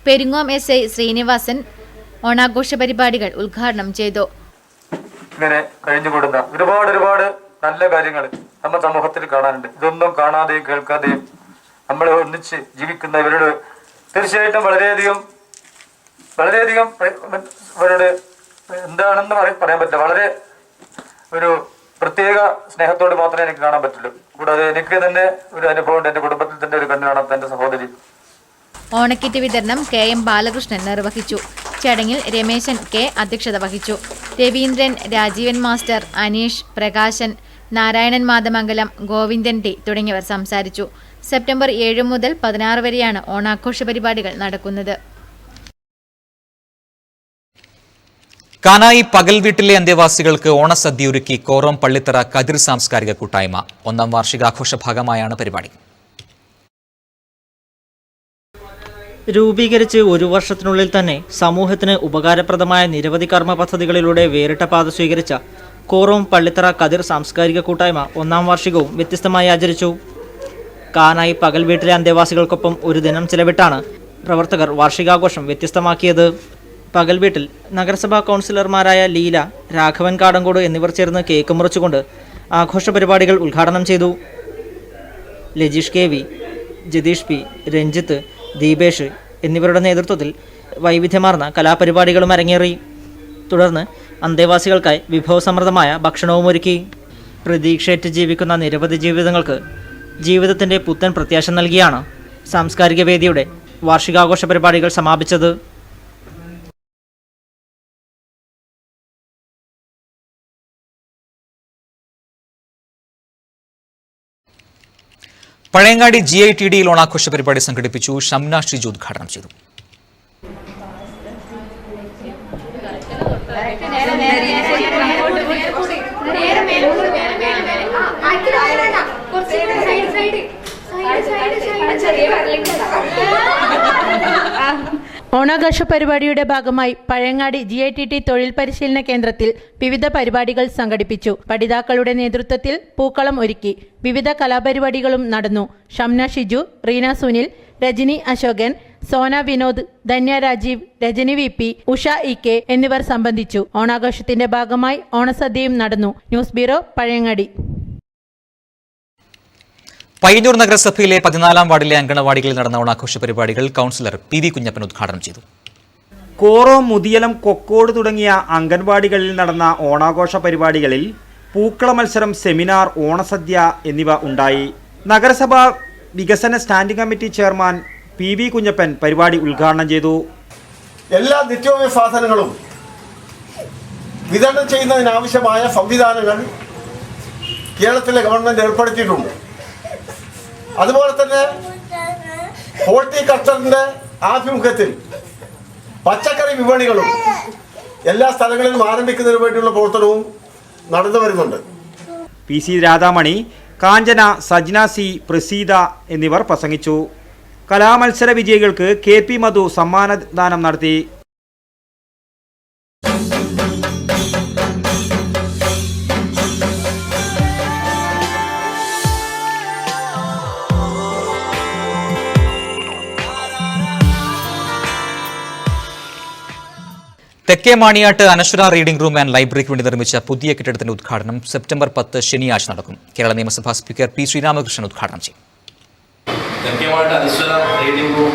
പെരിങ്ങോം SI ശ്രീനിവാസൻ ഓണാഘോഷ പരിപാടികൾ ഉദ്ഘാടനം ചെയ്തു. ഇങ്ങനെ കഴിഞ്ഞുകൂടുന്ന ഒരുപാട് നല്ല കാര്യങ്ങൾ നമ്മുടെ സമൂഹത്തിൽ കാണാനുണ്ട്. ഇതൊന്നും കാണാതെയും കേൾക്കാതെയും നമ്മൾ ഒന്നിച്ച് ജീവിക്കുന്ന ഇവരോട് തീർച്ചയായിട്ടും വളരെയധികം ഇവരോട് എന്താണെന്ന് പറയാൻ പറ്റില്ല. വളരെ ഒരു പ്രത്യേക സ്നേഹത്തോട് മാത്രമേ എനിക്ക് കാണാൻ പറ്റുള്ളൂ. കൂടാതെ എനിക്ക് തന്നെ ഒരു അനുഭവമുണ്ട്. എൻ്റെ കുടുംബത്തിൽ തന്നെ ഒരു കണ്ണാണ് എൻ്റെ സഹോദരി. ഓണക്കിറ്റ് വിതരണം KM ബാലകൃഷ്ണൻ നിർവഹിച്ചു. ചടങ്ങിൽ രമേശൻ K അധ്യക്ഷത വഹിച്ചു. രവീന്ദ്രൻ, രാജീവൻ മാസ്റ്റർ, അനീഷ്, പ്രകാശൻ, നാരായണൻ മാതമംഗലം, ഗോവിന്ദൻ T തുടങ്ങിയവർ സംസാരിച്ചു. സെപ്റ്റംബർ 7 മുതൽ 16 വരെയാണ് ഓണാഘോഷ പരിപാടികൾ നടക്കുന്നത്. കാനായി പകൽ വീട്ടിലെ അന്തേവാസികൾക്ക് ഓണസദ്യ ഒരുക്കി കോറോം പള്ളിത്തറ കതിർ സാംസ്കാരിക കൂട്ടായ്മ. 1ാം വാർഷികാഘോഷ ഭാഗമായാണ് പരിപാടി. രൂപീകരിച്ച് 1 വർഷത്തിനുള്ളിൽ തന്നെ സമൂഹത്തിന് ഉപകാരപ്രദമായ നിരവധി കർമ്മ പദ്ധതികളിലൂടെ വേറിട്ട പാത സ്വീകരിച്ച കോറോം പള്ളിത്തറ കതിർ സാംസ്കാരിക കൂട്ടായ്മ 1ാം വാർഷികവും വ്യത്യസ്തമായി ആചരിച്ചു. കാനായി പകൽ വീട്ടിലെ അന്തേവാസികൾക്കൊപ്പം ഒരു ദിനം ചിലവിട്ടാണ് പ്രവർത്തകർ വാർഷികാഘോഷം വ്യത്യസ്തമാക്കിയത്. പകൽ വീട്ടിൽ നഗരസഭാ കൗൺസിലർമാരായ ലീല, രാഘവൻ കാടങ്കോട് എന്നിവർ ചേർന്ന് കേക്ക് മുറിച്ചുകൊണ്ട് ആഘോഷ പരിപാടികൾ ഉദ്ഘാടനം ചെയ്തു. ലജീഷ് KV, ജതീഷ് P, രഞ്ജിത്ത്, ദീപേഷ് എന്നിവരുടെ നേതൃത്വത്തിൽ വൈവിധ്യമാർന്ന കലാപരിപാടികളും അരങ്ങേറി. തുടർന്ന് അന്തേവാസികൾക്കായി വിഭവസമൃദ്ധമായ ഭക്ഷണവും ഒരുക്കി. പ്രതീക്ഷയേറ്റ് ജീവിക്കുന്ന നിരവധി ജീവിതങ്ങൾക്ക് ജീവിതത്തിൻ്റെ പുത്തൻ പ്രത്യാശ നൽകിയാണ് സാംസ്കാരിക വേദിയുടെ വാർഷികാഘോഷ പരിപാടികൾ സമാപിച്ചത്. പഴയങ്ങാടി GITDയിൽ ഓണാഘോഷ പരിപാടി സംഘടിപ്പിച്ചു. ഷംന ഷിജു ഉദ്ഘാടനം ചെയ്തു. ഓണാഘോഷ പരിപാടിയുടെ ഭാഗമായി പഴയങ്ങാടി GITT തൊഴിൽ പരിശീലന കേന്ദ്രത്തിൽ വിവിധ പരിപാടികൾ സംഘടിപ്പിച്ചു. പഠിതാക്കളുടെ നേതൃത്വത്തിൽ പൂക്കളം ഒരുക്കി. വിവിധ കലാപരിപാടികളും നടന്നു. ഷംന ഷിജു, റീന സുനിൽ, രജനി അശോകൻ, സോന വിനോദ്, ധന്യ രാജീവ്, രജനി VP, ഉഷ EK എന്നിവർ സംബന്ധിച്ചു. ഓണാഘോഷത്തിന്റെ ഭാഗമായി ഓണസദ്യയും നടന്നു. News bureau, Pazhayangadi. പയ്യന്നൂർ നഗരസഭയിലെ 14ാം വാർഡിലെ അങ്കണവാടികളിൽ നടന്ന ഓണാഘോഷ പരിപാടികൾ കൗൺസിലർ PV കുഞ്ഞപ്പൻ ഉദ്ഘാടനം ചെയ്തു. കോറോം, മുതിയലം, കൊക്കോട് തുടങ്ങിയ അംഗൻവാടികളിൽ നടന്ന ഓണാഘോഷ പരിപാടികളിൽ പൂക്കള മത്സരം, സെമിനാർ, ഓണസദ്യ എന്നിവ ഉണ്ടായി. നഗരസഭാ വികസന standing committee chairman PV Kunhappan പരിപാടി ഉദ്ഘാടനം ചെയ്തു. എല്ലാ നിത്യോപയോഗ സാധനങ്ങളും വിതരണം ചെയ്യുന്നതിനാവശ്യമായ സംവിധാനങ്ങൾ കേരളത്തിലെ ഗവൺമെൻറ് ഏർപ്പെടുത്തിയിട്ടുണ്ട്. അതുപോലെ തന്നെ ഹോർട്ടികൾച്ചറിൻ്റെ ആഭിമുഖ്യത്തിൽ പച്ചക്കറി വിപണികളും എല്ലാ സ്ഥലങ്ങളിലും ആരംഭിക്കുന്നതിന് വേണ്ടിയുള്ള പ്രവർത്തനവും നടന്നു വരുന്നുണ്ട്. PC രാധാമണി, കാഞ്ചന, സജ്ന C, പ്രസീത എന്നിവർ പ്രസംഗിച്ചു. കലാമത്സര വിജയികൾക്ക് KP മധു സമ്മാനദാനം നടത്തി. തെക്കേ മാണിയാട്ട് അനശ്വര റീഡിംഗ് റൂം ആൻഡ് ലൈബ്രറിക്ക് വേണ്ടി നിർമ്മിച്ച പുതിയ കെട്ടിടത്തിന്റെ ഉദ്ഘാടനം സെപ്റ്റംബർ 10 ശനിയാഴ്ച നടക്കും. കേരള നിയമസഭാ സ്പീക്കർ P. ശ്രീരാമകൃഷ്ണൻ ഉദ്ഘാടനം ചെയ്യും. തെക്കേമാട്ട് അനശ്വര റീഡിംഗ് റൂം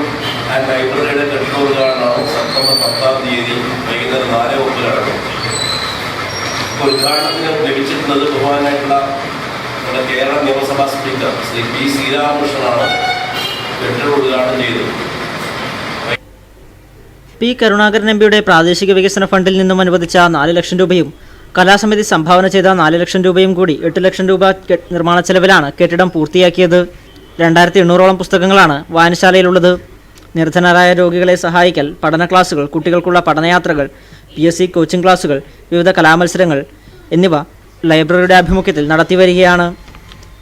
ആൻഡ് ലൈബ്രറിയുടെ കെട്ടിട ഉദ്ഘാടനമാണ് സെപ്റ്റംബർ 10-ാം തീയതി വൈകുന്നേരം 4:30 നടക്കും. ഉദ്ഘാടനത്തിന് ലഭിച്ചിട്ടുള്ളത് ബഹുമാനായിട്ടുള്ള നമ്മുടെ കേരള നിയമസഭാ സ്പീക്കർ ശ്രീ P. ശ്രീരാമകൃഷ്ണനാണ് കെട്ടിട ഉദ്ഘാടനം ചെയ്തത്. P. കരുണാകരൻ MPയുടെ പ്രാദേശിക വികസന ഫണ്ടിൽ നിന്നും അനുവദിച്ച 4 ലക്ഷം രൂപയും കലാസമിതി സംഭാവന ചെയ്ത 4 ലക്ഷം രൂപയും കൂടി 8 ലക്ഷം രൂപ നിർമ്മാണ ചെലവിലാണ് കെട്ടിടം പൂർത്തിയാക്കിയത്. 2800ഓളം പുസ്തകങ്ങളാണ് വായനശാലയിലുള്ളത്. നിർധനരായ രോഗികളെ സഹായിക്കൽ, പഠന ക്ലാസുകൾ, കുട്ടികൾക്കുള്ള പഠനയാത്രകൾ, PSC കോച്ചിംഗ് ക്ലാസുകൾ, വിവിധ കലാമത്സരങ്ങൾ എന്നിവ ലൈബ്രറിയുടെ ആഭിമുഖ്യത്തിൽ നടത്തിവരികയാണ്.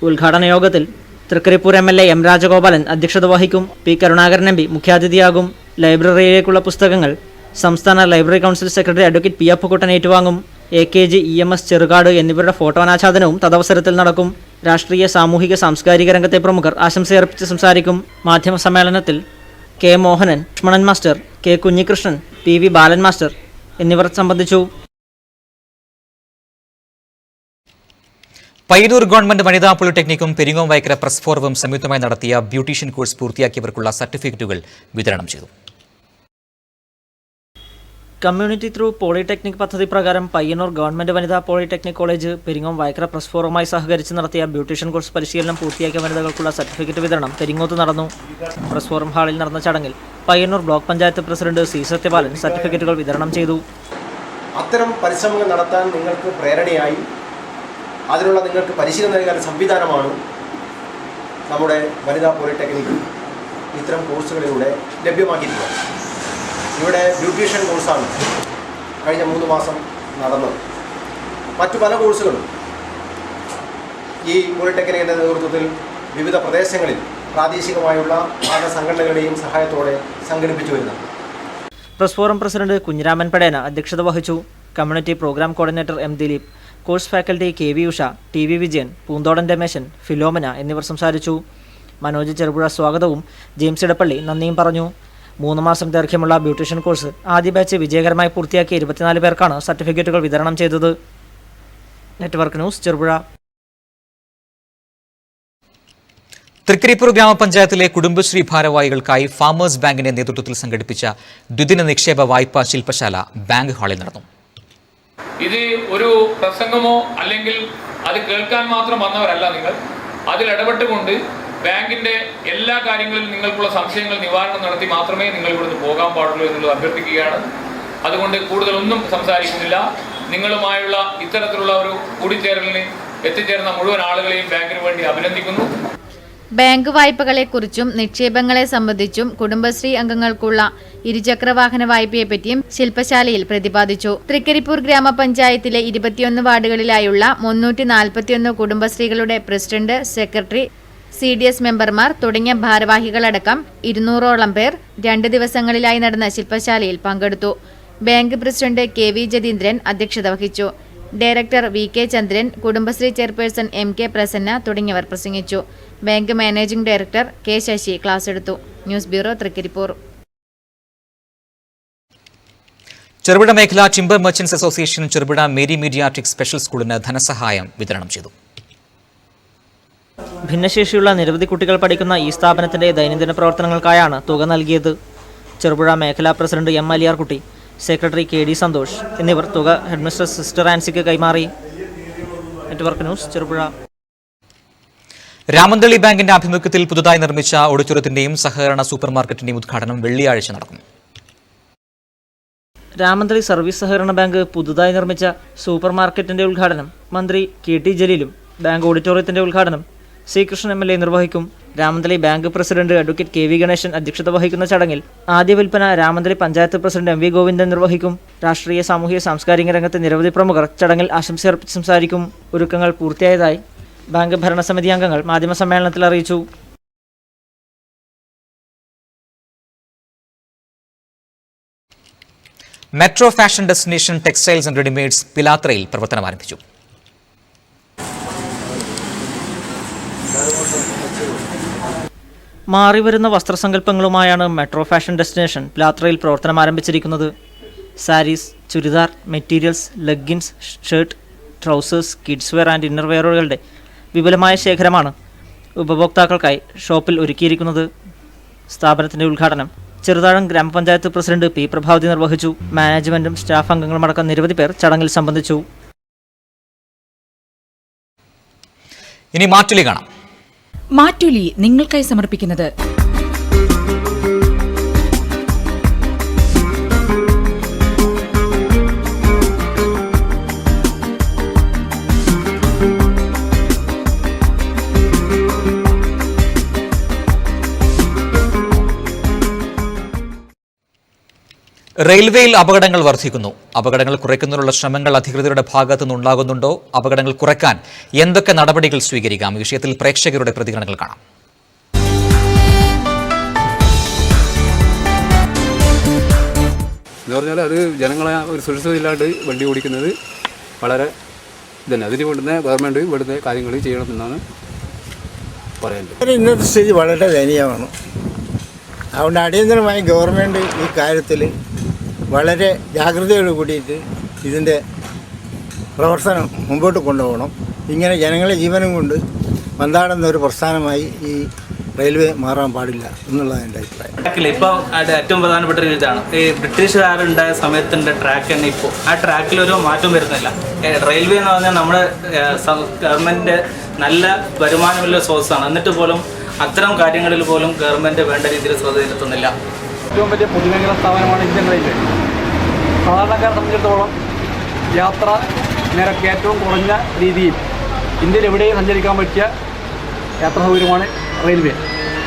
ഉദ്ഘാടന യോഗത്തിൽ തൃക്കരിപ്പൂർ MLA M. രാജഗോപാലൻ അധ്യക്ഷത വഹിക്കും. P. കരുണാകരൻ MP മുഖ്യാതിഥിയാകും. ലൈബ്രറിയിലേക്കുള്ള പുസ്തകങ്ങൾ സംസ്ഥാന library council secretary advocate P. Appukuttan ഏറ്റുവാങ്ങും. AKG EMS ചെറുകാട് എന്നിവരുടെ ഫോട്ടോ അനാച്ഛാദനവും തദവസരത്തിൽ നടക്കും. രാഷ്ട്രീയ സാമൂഹിക സാംസ്കാരിക രംഗത്തെ പ്രമുഖർ ആശംസയർപ്പിച്ച് സംസാരിക്കും. മാധ്യമ സമ്മേളനത്തിൽ K Mohanan, Lakshmanan master, K Kunhikrishnan, P V Balan master എന്നിവർ സംബന്ധിച്ചു. പയ്യന്നൂർ ഗവൺമെന്റ് വനിതാ പോളിടെക്നിക്കും പെരിങ്ങോം വൈക്കര പ്രസ് ഫോറവും സംയുക്തമായി നടത്തിയ ബ്യൂട്ടീഷ്യൻ കോഴ്സ് പൂർത്തിയാക്കിയവർക്കുള്ള സർട്ടിഫിക്കറ്റുകൾ വിതരണം ചെയ്തു. കമ്മ്യൂണിറ്റി ത്രൂ പോളിടെക്നിക് പദ്ധതി പ്രകാരം പയ്യന്നൂർ ഗവൺമെന്റ് വനിതാ polytechnic college Peringome Vaikkara press ഫോറവുമായി സഹകരിച്ച് നടത്തിയ ബ്യൂട്ടീഷ്യൻ കോഴ്സ് പരിശീലനം പൂർത്തിയാക്കിയ വനിതകൾക്കുള്ള സർട്ടിഫിക്കറ്റ് വിതരണം പെരിങ്ങോത്ത് നടന്നു. പ്രസ് ഫോറം ഹാളിൽ നടന്ന ചടങ്ങിൽ Payyanur block panchayat president C Sathyapalan സർട്ടിഫിക്കറ്റുകൾ വിതരണം ചെയ്തു. അത്തരം പരിശ്രമങ്ങൾ നടത്താൻ നിങ്ങൾക്ക് പ്രേരണയായി അതിനുള്ള നിങ്ങൾക്ക് പരിശീലനം നൽകാൻ സംവിധാനമാണ് നമ്മുടെ വനിതാ പോളിടെക്നിക് ഇത്തരം കോഴ്സുകളിലൂടെ ലഭ്യമാക്കിയിട്ടുള്ളത്. ഇവിടെ ബ്യൂട്ടീഷ്യൻ കോഴ്സാണ് കഴിഞ്ഞ 3 മാസം നടന്നത്. മറ്റു പല കോഴ്സുകളും ഈ പോളിടെക്നിക്കിൻ്റെ നേതൃത്വത്തിൽ വിവിധ പ്രദേശങ്ങളിൽ പ്രാദേശികമായുള്ള പല സംഘടനകളുടെയും സഹായത്തോടെ സംഘടിപ്പിച്ചു വരുന്നുണ്ട്. Press forum president Kunhiraman Padena അധ്യക്ഷത വഹിച്ചു. Community programme coordinator M Dileep, course faculty K V Usha, T V Vijayan, Poonthodan Rameshan, Philomena എന്നിവർ സംസാരിച്ചു. മനോജ് ചെറുപുഴ സ്വാഗതവും ജെയിംസ് ഇടപ്പള്ളി നന്ദിയും പറഞ്ഞു. 3 മാസം ദൈർഘ്യമുള്ള ബ്യൂട്ടീഷ്യൻ കോഴ്സ് ആദ്യ ബാച്ച് വിജയകരമായി പൂർത്തിയാക്കിയ 24 പേർക്കാണ് സർട്ടിഫിക്കറ്റുകൾ വിതരണം ചെയ്തത്. Network news, Cherupuzha. തൃക്കരിപ്പൂർ ഗ്രാമപഞ്ചായത്തിലെ കുടുംബശ്രീ ഭാരവാഹികൾക്കായി ഫാമേഴ്സ് ബാങ്കിന്റെ നേതൃത്വത്തിൽ സംഘടിപ്പിച്ച ദ്വിദിന നിക്ഷേപ വായ്പാ ശില്പശാല ബാങ്ക് ഹാളിൽ നടന്നു. ഇത് ഒരു പ്രസംഗമോ അല്ലെങ്കിൽ അത് കേൾക്കാൻ മാത്രം വന്നവരല്ല നിങ്ങൾ. അതിൽ ഇടപെട്ടുകൊണ്ട് ബാങ്കിന്റെ എല്ലാ കാര്യങ്ങളിലും നിങ്ങൾക്കുള്ള സംശയങ്ങൾ നിവാരണം നടത്തി മാത്രമേ നിങ്ങൾ ഇവിടുന്ന് പോകാൻ പാടുള്ളൂ എന്നുള്ളത് അഭ്യർത്ഥിക്കുകയാണ്. അതുകൊണ്ട് കൂടുതലൊന്നും സംസാരിക്കുന്നില്ല. നിങ്ങളുമായുള്ള ഇത്തരത്തിലുള്ള ഒരു കൂടിച്ചേരലിന് എത്തിച്ചേർന്ന മുഴുവൻ ആളുകളെയും ബാങ്കിന് വേണ്ടി അഭിനന്ദിക്കുന്നു. ബാങ്ക് വായ്പകളെക്കുറിച്ചും നിക്ഷേപങ്ങളെ സംബന്ധിച്ചും കുടുംബശ്രീ അംഗങ്ങൾക്കുള്ള ഇരുചക്രവാഹന വായ്പയെപ്പറ്റിയും ശില്പശാലയിൽ പ്രതിപാദിച്ചു. തൃക്കരിപ്പൂർ ഗ്രാമപഞ്ചായത്തിലെ 21 വാർഡുകളിലായുള്ള 341 കുടുംബശ്രീകളുടെ പ്രസിഡന്റ്, സെക്രട്ടറി, CDS മെമ്പർമാർ തുടങ്ങിയ ഭാരവാഹികളടക്കം 200ഓളം പേർ 2 ദിവസങ്ങളിലായി നടന്ന ശില്പശാലയിൽ പങ്കെടുത്തു. Bank president K V Jatheendran അധ്യക്ഷത വഹിച്ചു. Director VK Chandran, Kudumbashree chairperson MK Prasanna തുടങ്ങിയവർ പ്രസംഗിച്ചു. Bank managing director K Sasi class എടുത്തു. News bureau, Thrikaripur. ചെറുപുഴ മേഖല timber merchants association Cherupuzha Mary Mediatrix special സ്കൂളിന് ധനസഹായം വിതരണം ചെയ്തു. ഭിന്നശേഷിയുള്ള നിരവധി കുട്ടികൾ പഠിക്കുന്ന ഈ സ്ഥാപനത്തിന്റെ ദൈനംദിന പ്രവർത്തനങ്ങൾക്കായാണ് തുക നൽകിയത്. ചെറുപുഴ മേഖലാ president M Aliyarkutty, secretary KD Santhosh എന്നിവർ തുക ഹെഡ്മിസ്ട്രസ് സിസ്റ്റർ ആൻസിക്ക് കൈമാറി. Network news, Cherupuzha. രാമന്തളി ബാങ്കിന്റെ ആഭിമുഖ്യത്തിൽ പുതുതായി നിർമ്മിച്ച ഓഡിറ്റോറിയത്തിന്റെയും സഹകരണ സൂപ്പർമാർക്കറ്റിന്റെയും ഉദ്ഘാടനം വെള്ളിയാഴ്ച നടക്കും. രാമന്തളി സർവീസ് സഹകരണ ബാങ്ക് പുതുതായി നിർമ്മിച്ച സൂപ്പർമാർക്കറ്റിന്റെ ഉദ്ഘാടനം മന്ത്രി KT ജലീലും ബാങ്ക് ഓഡിറ്റോറിയത്തിന്റെ ഉദ്ഘാടനം C കൃഷ്ണൻ MLA നിർവഹിക്കും. Ramanthali bank president advocate KV Ganesan അധ്യക്ഷത വഹിക്കുന്ന ചടങ്ങിൽ ആദ്യ വിൽപ്പന രാമന്തളി പഞ്ചായത്ത് പ്രസിഡന്റ് MV ഗോവിന്ദൻ നിർവഹിക്കും. രാഷ്ട്രീയ സാമൂഹിക സാംസ്കാരിക രംഗത്തെ നിരവധി പ്രമുഖർ ചടങ്ങിൽ ആശംസയർപ്പിച്ച് സംസാരിക്കും. ഒരുക്കങ്ങൾ പൂർത്തിയായതായി ബാങ്ക് ഭരണസമിതി അംഗങ്ങൾ മാധ്യമസമ്മേളനത്തിൽ അറിയിച്ചു. Metro fashion destination textiles and readymades പിലാത്രയിൽ പ്രവർത്തനം ആരംഭിച്ചു. മാറിവരുന്ന വസ്ത്രസങ്കല്പങ്ങളുമായാണ് മെട്രോ ഫാഷൻ ഡെസ്റ്റിനേഷൻ പിലാത്രയിൽ പ്രവർത്തനം ആരംഭിച്ചിരിക്കുന്നത്. Saris, churidar, materials, leggings, shirt, trousers, kids wear and inner വെയറുകളുടെ വിപുലമായ ശേഖരമാണ് ഉപഭോക്താക്കൾക്കായി ഷോപ്പിൽ ഒരുക്കിയിരിക്കുന്നത്. സ്ഥാപനത്തിന്റെ ഉദ്ഘാടനം ചെറുതാഴം ഗ്രാമപഞ്ചായത്ത് പ്രസിഡന്റ് P പ്രഭാവതി നിർവഹിച്ചു. മാനേജ്മെന്റും സ്റ്റാഫ് അംഗങ്ങളുമടക്കം നിരവധി പേർ ചടങ്ങിൽ സംബന്ധിച്ചു. ഇനി മാറ്റുലി കാണാം. മാറ്റുലി നിങ്ങൾക്കായി സമർപ്പിക്കുന്നത് റെയിൽവേയിൽ അപകടങ്ങൾ വർദ്ധിക്കുന്നു. അപകടങ്ങൾ കുറയ്ക്കുന്നതിനുള്ള ശ്രമങ്ങൾ അധികൃതരുടെ ഭാഗത്തു നിന്നുണ്ടാകുന്നുണ്ടോ? അപകടങ്ങൾ കുറയ്ക്കാൻ എന്തൊക്കെ നടപടികൾ സ്വീകരിക്കാം? ഈ വിഷയത്തിൽ പ്രേക്ഷകരുടെ പ്രതികരണങ്ങൾ കാണാം. എന്ന് പറഞ്ഞാൽ അത് ജനങ്ങളെ ഒരു സുരക്ഷിതയില്ലാണ്ട് വണ്ടി ഓടിക്കുന്നത് വളരെ ഇതന്നെ അതിന് ഇവിടുന്ന് ഗവൺമെൻറ് ഇവിടുന്ന് കാര്യങ്ങൾ ചെയ്യണമെന്നാണ് പറയുന്നത്. ഇന്നത്തെ സ്ഥിതി വളരെ ദയനീയമാണ്. അതുകൊണ്ട് അടിയന്തരമായി ഗവൺമെൻറ് ഈ കാര്യത്തിൽ വളരെ ജാഗ്രതയോട് കൂടിയിട്ട് ഇതിൻ്റെ പ്രവർത്തനം മുമ്പോട്ട് കൊണ്ടുപോകണം. ഇങ്ങനെ ജനങ്ങളെ ജീവനും കൊണ്ട് മന്ദാടുന്ന ഒരു പ്രസ്ഥാനമായി ഈ റെയിൽവേ മാറാൻ പാടില്ല എന്നുള്ളതാണ് എൻ്റെ അഭിപ്രായം. ഇപ്പോൾ ഏറ്റവും പ്രധാനപ്പെട്ട ഒരു ഇതാണ് ഈ ബ്രിട്ടീഷുകാരുണ്ടായ സമയത്തിൻ്റെ ട്രാക്ക് തന്നെ ഇപ്പോൾ ആ ട്രാക്കിലൊരു മാറ്റം വരുന്നില്ല. റെയിൽവേ എന്ന് പറഞ്ഞാൽ നമ്മുടെ ഗവൺമെൻറ്റിൻ്റെ നല്ല വരുമാനമുള്ള സോഴ്സാണ്. എന്നിട്ട് പോലും അത്തരം കാര്യങ്ങളിൽ പോലും ഗവൺമെൻറ് വേണ്ട രീതിയിൽ ശ്രദ്ധ ചെലുത്തുന്നില്ല. ഏറ്റവും വലിയ പൊതുമേഖലാ സ്ഥാപനമാണ് ഇന്ത്യൻ റെയിൽവേ. സാധാരണക്കാരെ സംബന്ധിച്ചിടത്തോളം യാത്ര നിരക്ക് ഏറ്റവും കുറഞ്ഞ രീതിയിൽ ഇന്ത്യയിൽ എവിടെയും സഞ്ചരിക്കാൻ പറ്റിയ യാത്രാ സൗകര്യമാണ് റെയിൽവേ.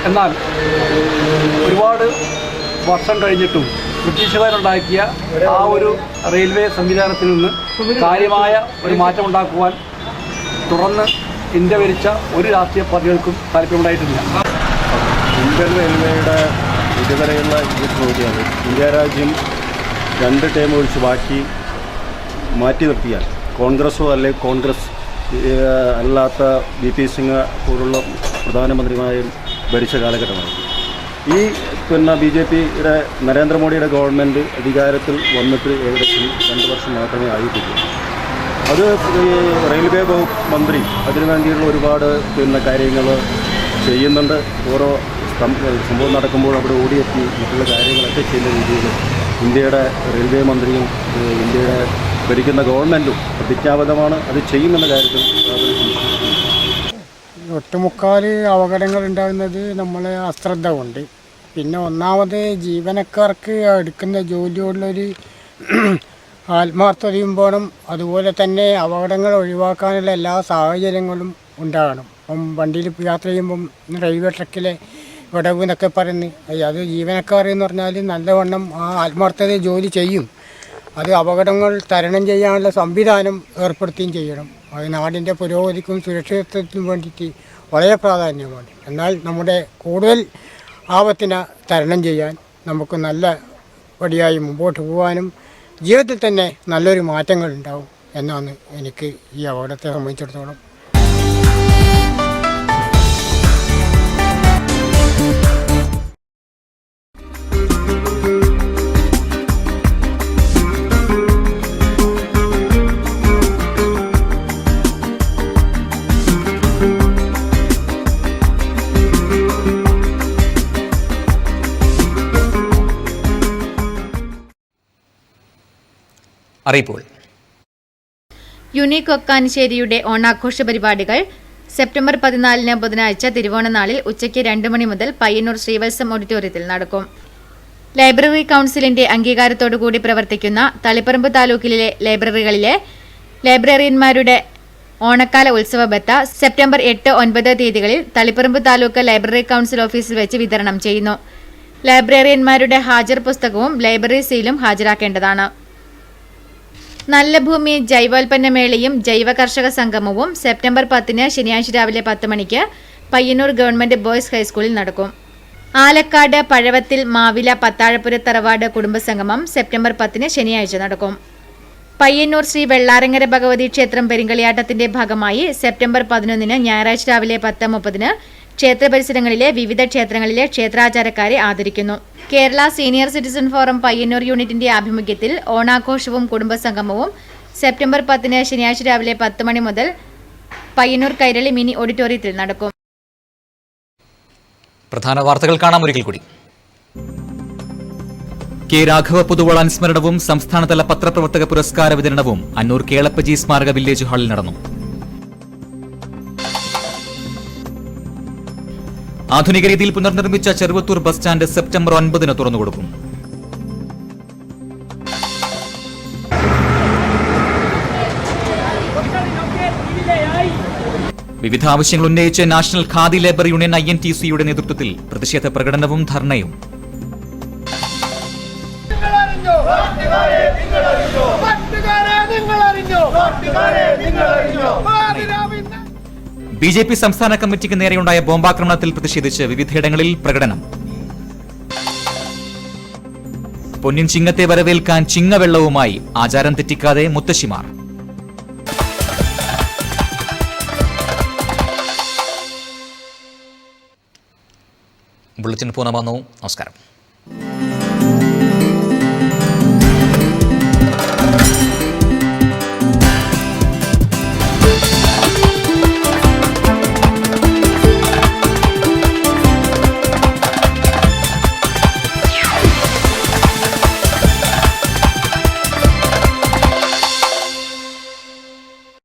എന്നാൽ ഒരുപാട് വർഷം കഴിഞ്ഞിട്ടും ബ്രിട്ടീഷുകാരുണ്ടാക്കിയ ആ ഒരു റെയിൽവേ സംവിധാനത്തിൽ നിന്ന് കാര്യമായ ഒരു മാറ്റം ഉണ്ടാക്കുവാൻ തുടർന്ന് ഇന്ത്യ ഭരിച്ച ഒരു രാഷ്ട്രീയ പാർട്ടികൾക്കും താല്പര്യമുണ്ടായിട്ടില്ല. ഇന്ത്യൻ റെയിൽവേയുടെ ഇതുവരെയുള്ള ഇത് നോക്കിയാൽ ഇന്ത്യ രാജ്യം 2 ടേം ഒഴിച്ച് ബാക്കി മാറ്റി നിർത്തിയാൽ കോൺഗ്രസ്സോ അല്ലെങ്കിൽ കോൺഗ്രസ് അല്ലാത്ത BP സിംഗ് പോലുള്ള പ്രധാനമന്ത്രിമാരും ഭരിച്ച കാലഘട്ടമാണ്. ഈ BJPയുടെ നരേന്ദ്രമോദിയുടെ ഗവൺമെൻറ് അധികാരത്തിൽ വന്നിട്ട് ഏകദേശം 2 വർഷം മാത്രമേ ആയിട്ടുള്ളൂ. അത് റെയിൽവേ വകുപ്പ് മന്ത്രി അതിനുവേണ്ടിയുള്ള ഒരുപാട് കാര്യങ്ങൾ ചെയ്യുന്നുണ്ട്. ഓരോ സംഭവം നടക്കുമ്പോൾ അവിടെ ഓടിയെത്തി മറ്റുള്ള കാര്യങ്ങളൊക്കെ ചെയ്യുന്ന രീതിയിൽ ഇന്ത്യയുടെ റെയിൽവേ മന്ത്രിയും ഇന്ത്യയുടെ ഭരിക്കുന്ന ഗവൺമെൻറ്റും പ്രതിജ്ഞാബദ്ധമാണ്. അത് ചെയ്യുമെന്ന കാര്യത്തിൽ ഒട്ടുമുക്കാൽ അപകടങ്ങൾ ഉണ്ടാകുന്നത് നമ്മളെ അശ്രദ്ധ കൊണ്ട്. പിന്നെ ഒന്നാമത് ജീവനക്കാർക്ക് എടുക്കുന്ന ജോലിയോടുള്ളൊരു ആത്മാർത്ഥതയും വേണം. അതുപോലെ തന്നെ അപകടങ്ങൾ ഒഴിവാക്കാനുള്ള എല്ലാ സാഹചര്യങ്ങളും ഉണ്ടാകണം. ഇപ്പം വണ്ടിയിൽ യാത്ര ചെയ്യുമ്പം റെയിൽവേ ട്രക്കിലെ വിടവ് എന്നൊക്കെ പറയുന്നത് അത് ജീവനക്കാർ എന്ന് പറഞ്ഞാൽ നല്ലവണ്ണം ആ ആത്മാർത്ഥത ജോലി ചെയ്യും. അത് അപകടങ്ങൾ തരണം ചെയ്യാനുള്ള സംവിധാനം ഏർപ്പെടുത്തുകയും ചെയ്യണം. അത് നാടിൻ്റെ പുരോഗതിക്കും സുരക്ഷിതത്വത്തിനും വേണ്ടിയിട്ട് വളരെ പ്രാധാന്യമാണ്. എന്നാൽ നമ്മുടെ കൂടുതൽ ആപത്തിനെ തരണം ചെയ്യാൻ നമുക്ക് നല്ല പടിയായി മുമ്പോട്ട് പോകാനും ജീവിതത്തിൽ തന്നെ നല്ലൊരു മാറ്റങ്ങൾ ഉണ്ടാവും എന്നാണ് എനിക്ക് ഈ അപകടത്തെ സംബന്ധിച്ചിടത്തോളം. അറിയിപ്പോൾ യുണീക്ക് ഒക്കാനിശ്ശേരിയുടെ ഓണാഘോഷ പരിപാടികൾ സെപ്റ്റംബർ 14 ബുധനാഴ്ച തിരുവോണനാളിൽ ഉച്ചയ്ക്ക് 2 മണി മുതൽ പയ്യന്നൂർ ശ്രീവത്സം ഓഡിറ്റോറിയത്തിൽ നടക്കും. ലൈബ്രറി കൗൺസിലിന്റെ അംഗീകാരത്തോടുകൂടി പ്രവർത്തിക്കുന്ന തളിപ്പറമ്പ് താലൂക്കിലെ ലൈബ്രറികളിലെ ലൈബ്രറിയന്മാരുടെ ഓണക്കാല ഉത്സവ ബത്ത സെപ്റ്റംബർ 8, 9 തീയതികളിൽ തളിപ്പറമ്പ് താലൂക്ക് ലൈബ്രറി കൗൺസിൽ ഓഫീസിൽ വെച്ച് വിതരണം ചെയ്യുന്നു. ലൈബ്രറിയന്മാരുടെ ഹാജർ പുസ്തകവും ലൈബ്രറി സീലും ഹാജരാക്കേണ്ടതാണ്. നല്ല ഭൂമി ജൈവോൽപ്പന്നമേളയും ജൈവ കർഷക സംഗമവും സെപ്റ്റംബർ 10 ശനിയാഴ്ച രാവിലെ 10 മണിക്ക് പയ്യന്നൂർ ഗവൺമെന്റ് ബോയ്സ് ഹൈസ്കൂളിൽ നടക്കും. ആലക്കാട് പഴവത്തിൽ മാവില പത്താഴപ്പുര തറവാട് കുടുംബസംഗമം സെപ്റ്റംബർ 10 ശനിയാഴ്ച നടക്കും. പയ്യന്നൂർ ശ്രീ വെള്ളാരങ്ങര ഭഗവതി ക്ഷേത്രം പെരിങ്കളിയാട്ടത്തിന്റെ ഭാഗമായി സെപ്റ്റംബർ 11 ഞായറാഴ്ച രാവിലെ 10:30 ക്ഷേത്ര പരിസരങ്ങളിലെ വിവിധ ക്ഷേത്രങ്ങളിലെ ക്ഷേത്രാചാരക്കാരെ ആദരിക്കുന്നു. Kerala senior citizen forum Payyanur യൂണിറ്റിന്റെ ആഭിമുഖ്യത്തിൽ ഓണാഘോഷവും കുടുംബസംഗമവും സെപ്റ്റംബർ 10 ശനിയാഴ്ച രാവിലെ 10 മണി മുതൽ പയ്യന്നൂർ കൈരളി മിനി ഓഡിറ്റോറിയത്തിൽ നടക്കും. പ്രധാന വാർത്തകൾ കാണാം ഒരിക്കൽ കൂടി. കെ രാഘവ പൊതുവാൾ അനുസ്മരണവും സംസ്ഥാനതല പത്രപ്രവർത്തക പുരസ്കാര വിതരണവും അന്നൂർ കേളപ്പജി സ്മാരക വില്ലേജ് ഹാളിൽ നടന്നു. ആധുനിക രീതിയിൽ പുനർനിർമ്മിച്ച ചെറുവത്തൂർ ബസ് സ്റ്റാൻഡ് സെപ്റ്റംബർ 9 തുറന്നുകൊടുക്കും. വിവിധ ആവശ്യങ്ങൾ ഉന്നയിച്ച് നാഷണൽ ഖാദി ലേബർ യൂണിയൻ INTC-യുടെ നേതൃത്വത്തിൽ പ്രതിഷേധ പ്രകടനവും ധർണയും. BJP സംസ്ഥാന കമ്മിറ്റിക്ക് നേരെയുണ്ടായ ബോംബാക്രമണത്തിൽ പ്രതിഷേധിച്ച് വിവിധയിടങ്ങളിൽ പ്രകടനം. പൊന്നിൻ ചിങ്ങത്തെ വരവേൽക്കാൻ ചിങ്ങവെള്ളവുമായി ആചാരം തെറ്റിക്കാതെ മുത്തശ്ശിമാർ. ബുള്ളറ്റിൻ പൂർണ്ണമാകുന്നു. നമസ്കാരം.